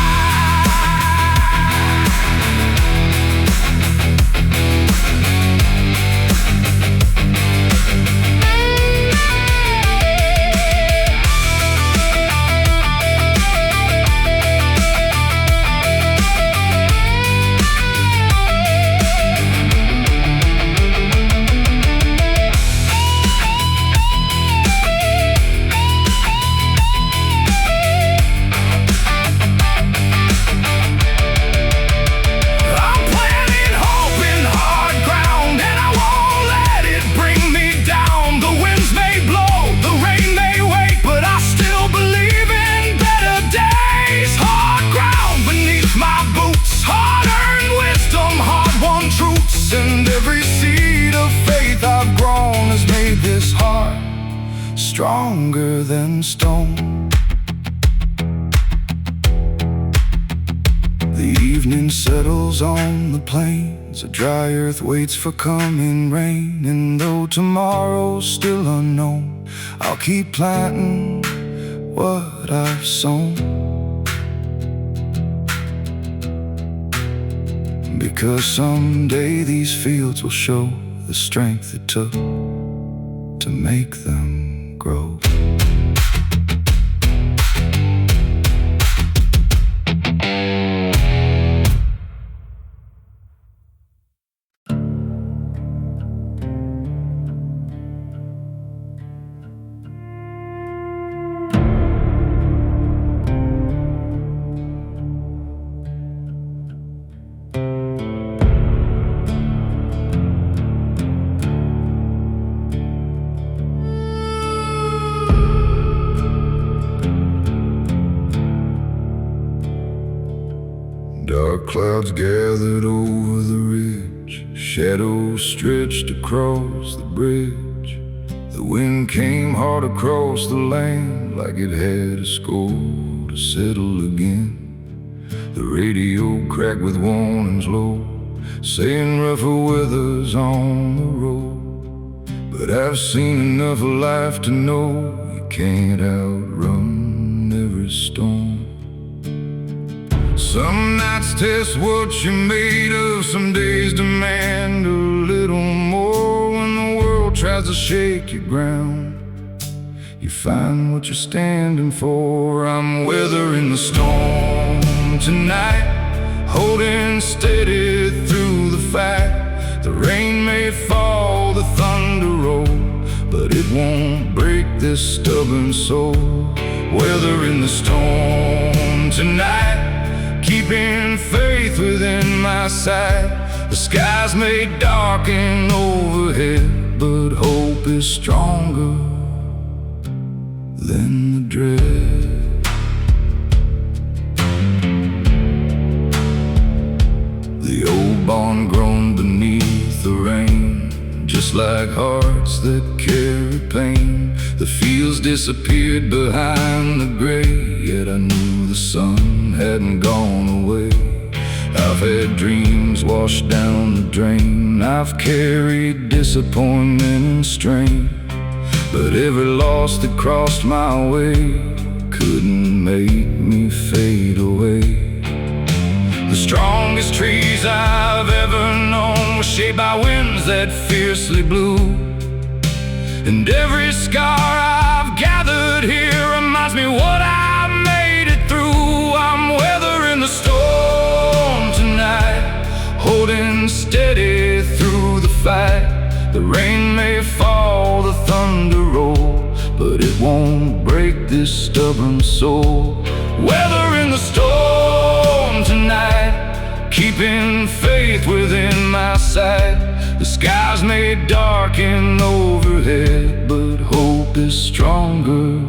And every seed of faith I've grown has made this heart stronger than stone. The evening settles on the plains, a dry earth waits for coming rain, and though tomorrow's still unknown, I'll keep planting what I've sown. Because someday these fields will show the strength it took to make them grow. Dark clouds gathered over the ridge, shadows stretched across the bridge. The wind came hard across the land like it had a score to settle again. The radio cracked with warnings low, saying rougher weather's on the road. But I've seen enough of life to know you can't outrun every storm. Some nights test what you're made of, some days demand a little more. When the world tries to shake your ground, you find what you're standing for. I'm weathering the storm tonight, holding steady through the fight. The rain may fall, the thunder roll, but it won't break this stubborn soul. Weathering the storm tonight, keeping faith within my sight. The skies may darken overhead, but hope is stronger than the dread. The old barn groaned beneath the rain, just like hearts that carry pain. The fields disappeared behind the gray, yet I knew the sun hadn't gone away. I've had dreams washed down the drain, I've carried disappointment and strain, but every loss that crossed my way couldn't make me fade away. The strongest trees I've ever known were shaped by winds that fiercely blew, and every scar I've gathered here reminds me what I made it through. I'm weathering the storm tonight, holding steady through the fight. The rain may fall, the thunder roll, but it won't break this stubborn soul. Weathering the storm keeping faith within my sight. The skies may darken overhead, but hope is stronger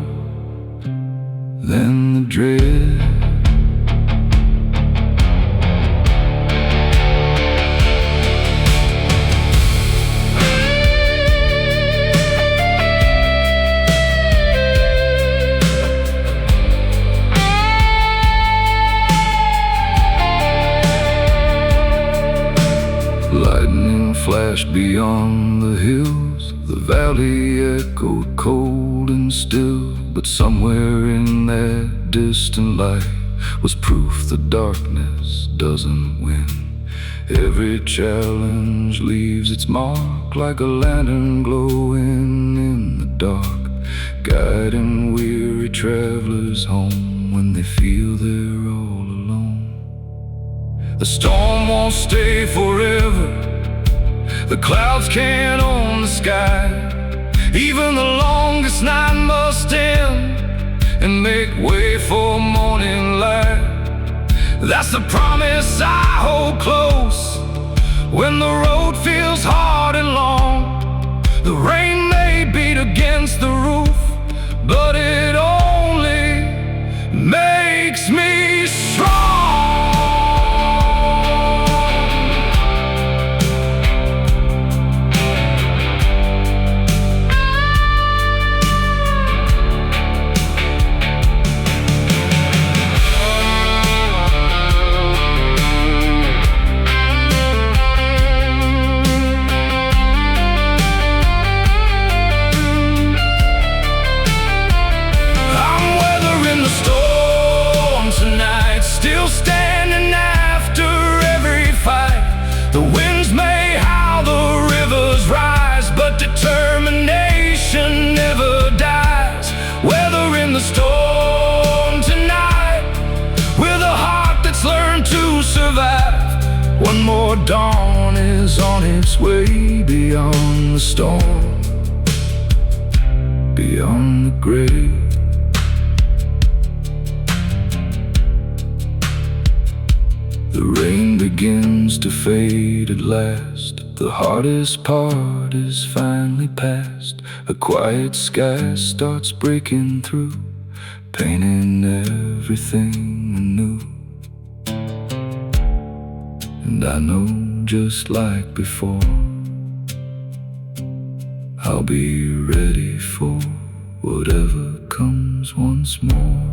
than the dread. Lightning flashed beyond the hills, the valley echoed cold and still. But somewhere in that distant light was proof the darkness doesn't win. Every challenge leaves its mark like a lantern glowing in the dark, guiding weary travelers home when they feel they're all alone. The storm won't stay forever, the clouds can't own the sky. Even the longest night must end and make way for morning light. That's the promise I hold close when the road feels hard and long. The rain may beat against the roof, but it only makes me strong. Still standing after every fight. The winds may howl, the rivers rise, but determination never dies. Weathering the storm tonight with a heart that's learned to survive. One more dawn is on its way beyond the storm, beyond the grave. The rain begins to fade at last. The hardest part is finally past. A quiet sky starts breaking through, painting everything anew. And I know, just like before, I'll be ready for whatever comes once more.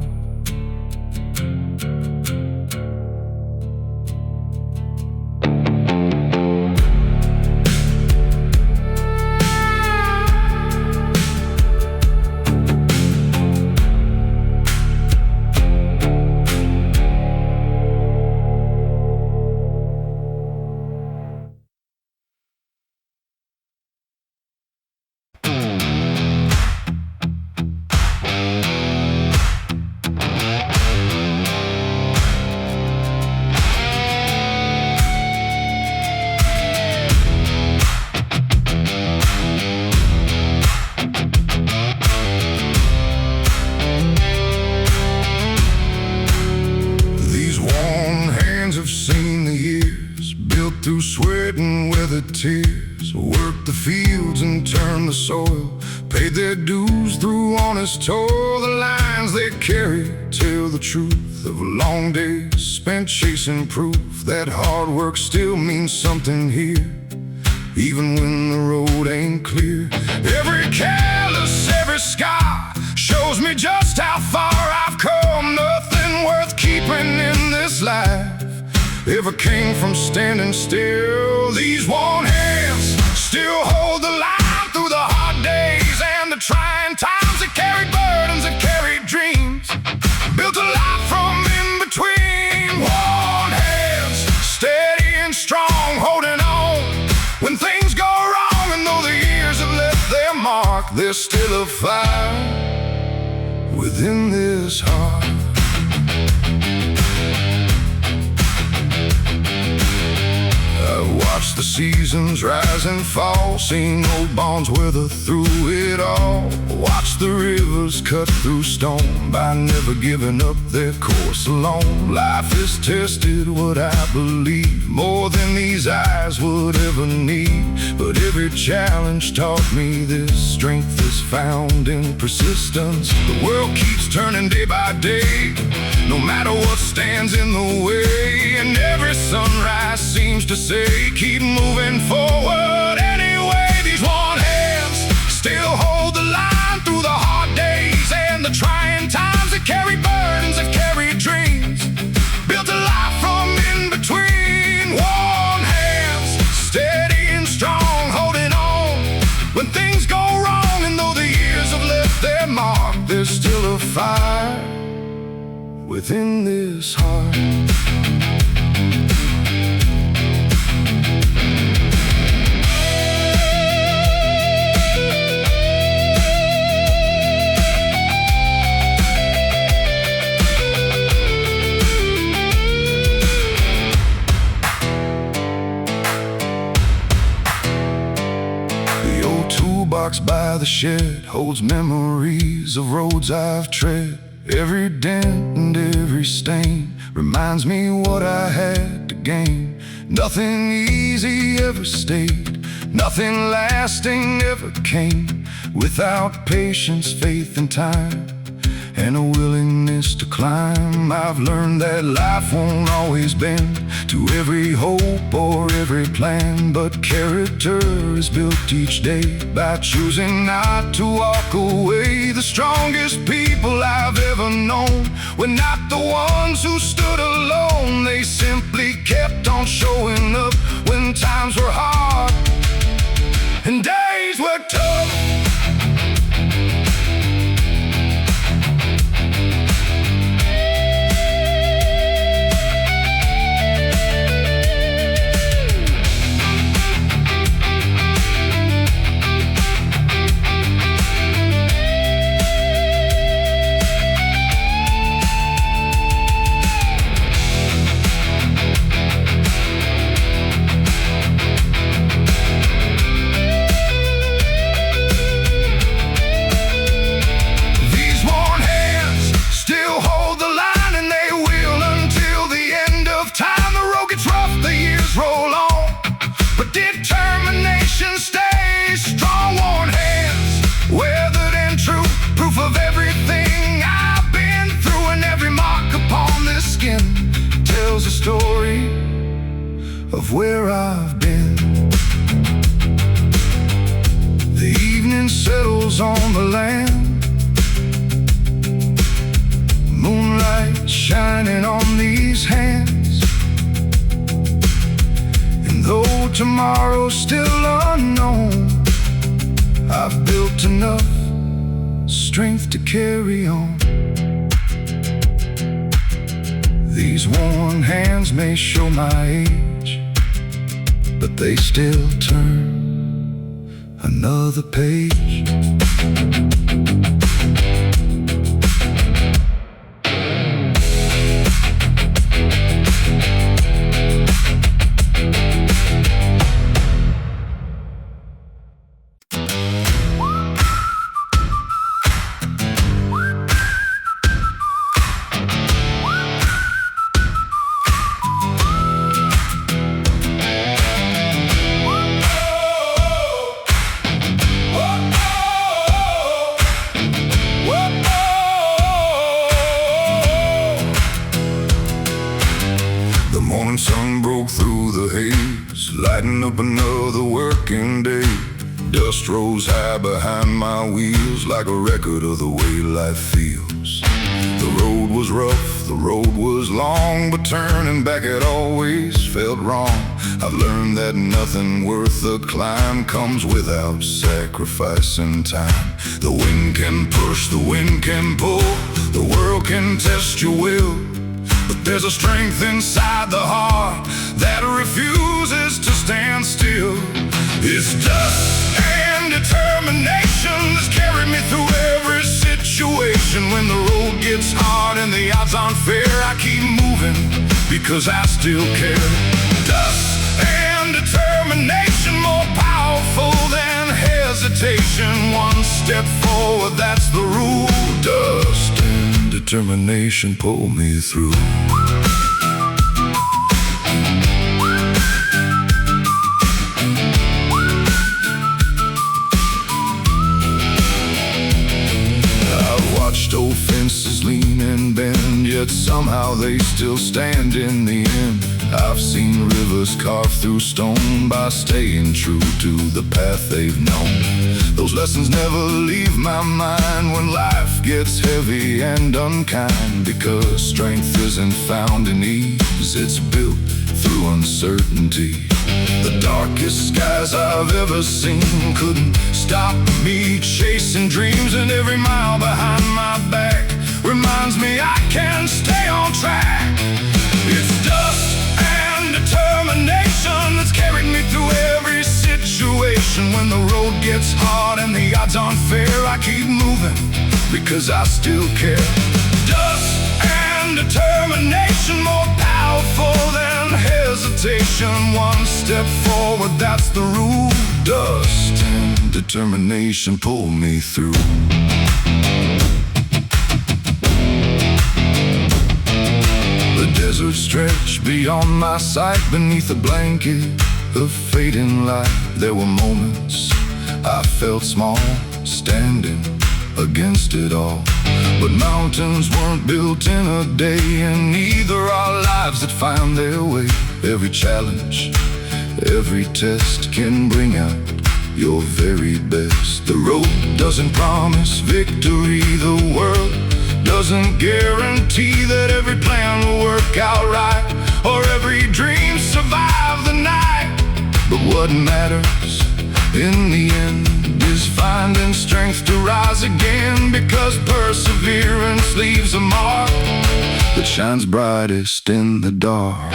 Through sweat and weathered tears, worked the fields and turned the soil, paid their dues through honest toil. The lines they carry tell the truth of long days spent chasing proof that hard work still means something here, even when the road ain't clear. Every callus, every scar shows me just how far I've come. Nothing worth keeping in this life ever came from standing still. These worn hands still hold the line through the hard days and the trying times that carried burdens, that carried dreams, built a life from in between. Worn hands, steady and strong, holding on when things go wrong. And though the years have left their mark, there's still a fire within this heart. Watch the seasons rise and fall, seen old bonds wither through it all. Watch the rivers cut through stone by never giving up their course alone. Life has tested what I believe more than these eyes would ever need. But every challenge taught me this: strength is found in persistence. The world keeps turning day by day, no matter what stands in the way. And every sunrise seems to say, keep moving forward anyway. These one hands still hold the line through the hard days and the trying times, that carry burdens, that carry dreams, built a life from in between. One hands steady and strong, holding on when things go wrong. And though the years have left their mark, there's still a fire within this heart. Box by the shed holds memories of roads I've tread. Every dent and every stain reminds me what I had to gain. Nothing easy ever stayed, nothing lasting ever came without patience, faith, and time, and a willingness to climb. I've learned that life won't always bend to every hope or every plan, but character is built each day by choosing not to walk away. The strongest people I've ever known were not the ones who stood alone. They simply kept on showing up when times were hard and days were tough. Roll on, but determination stays strong. Worn hands, weathered and true, proof of everything I've been through. And every mark upon this skin tells a story of where I've been. The evening settles on the land, moonlight shining on these hands. Though tomorrow's still unknown, I've built enough strength to carry on. These worn hands may show my age, but they still turn another page. Sun broke through the haze, lighting up another working day. Dust rose high behind my wheels, like a record of the way life feels. The road was rough, the road was long, but turning back it always felt wrong. I've learned that nothing worth the climb comes without sacrifice and time. The wind can push, the wind can pull, the world can test your will, but there's a strength inside the heart that refuses to stand still. It's dust and determination that's carried me through every situation. When the road gets hard and the odds aren't fair, I keep moving because I still care. Dust and determination hesitation, one step forward, that's the rule. Dust and determination pull me through. Old fences lean and bend, yet somehow they still stand in the end. I've seen rivers carved through stone by staying true to the path they've known. Those lessons never leave my mind when life gets heavy and unkind, because strength isn't found in ease, it's built through uncertainty. The darkest skies I've ever seen couldn't stop me chasing dreams, and every mile behind my back reminds me I can stay on track. It's dust and determination that's carried me through every situation. When the road gets hard and the odds aren't fair, I keep moving because I still care. Dust and determination, more powerful than hesitation. One step forward, that's the rule. Dust and determination pull me through. The desert stretched beyond my sight, beneath a blanket of fading light. There were moments I felt small, standing against it all. But mountains weren't built in a day, and neither are lives that find their way. Every challenge, every test can bring out your very best. The road doesn't promise victory, the world doesn't guarantee that every plan will work out right, or every dream survive the night. But what matters in the end is finding strength to rise again, because perseverance leaves a mark that shines brightest in the dark.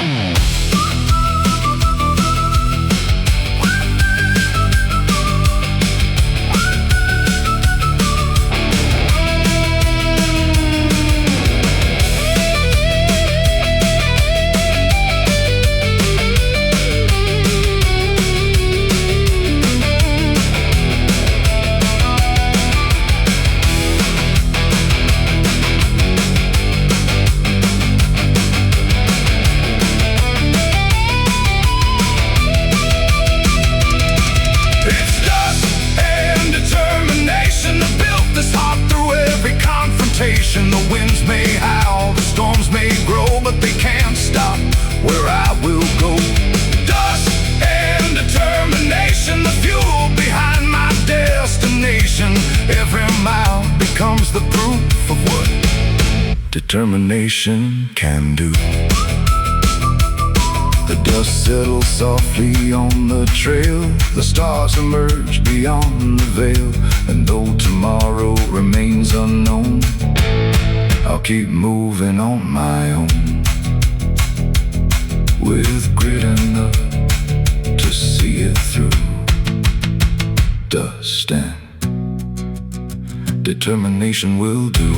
The winds may howl, the storms may grow, but they can't stop where I will go. Dust and determination, the fuel behind my destination. Every mile becomes the proof of what determination can do. The dust settles softly on the trail, the stars emerge beyond the veil, and though tomorrow remains unknown, I'll keep moving on my own, with grit enough to see it through. Dust and determination will do.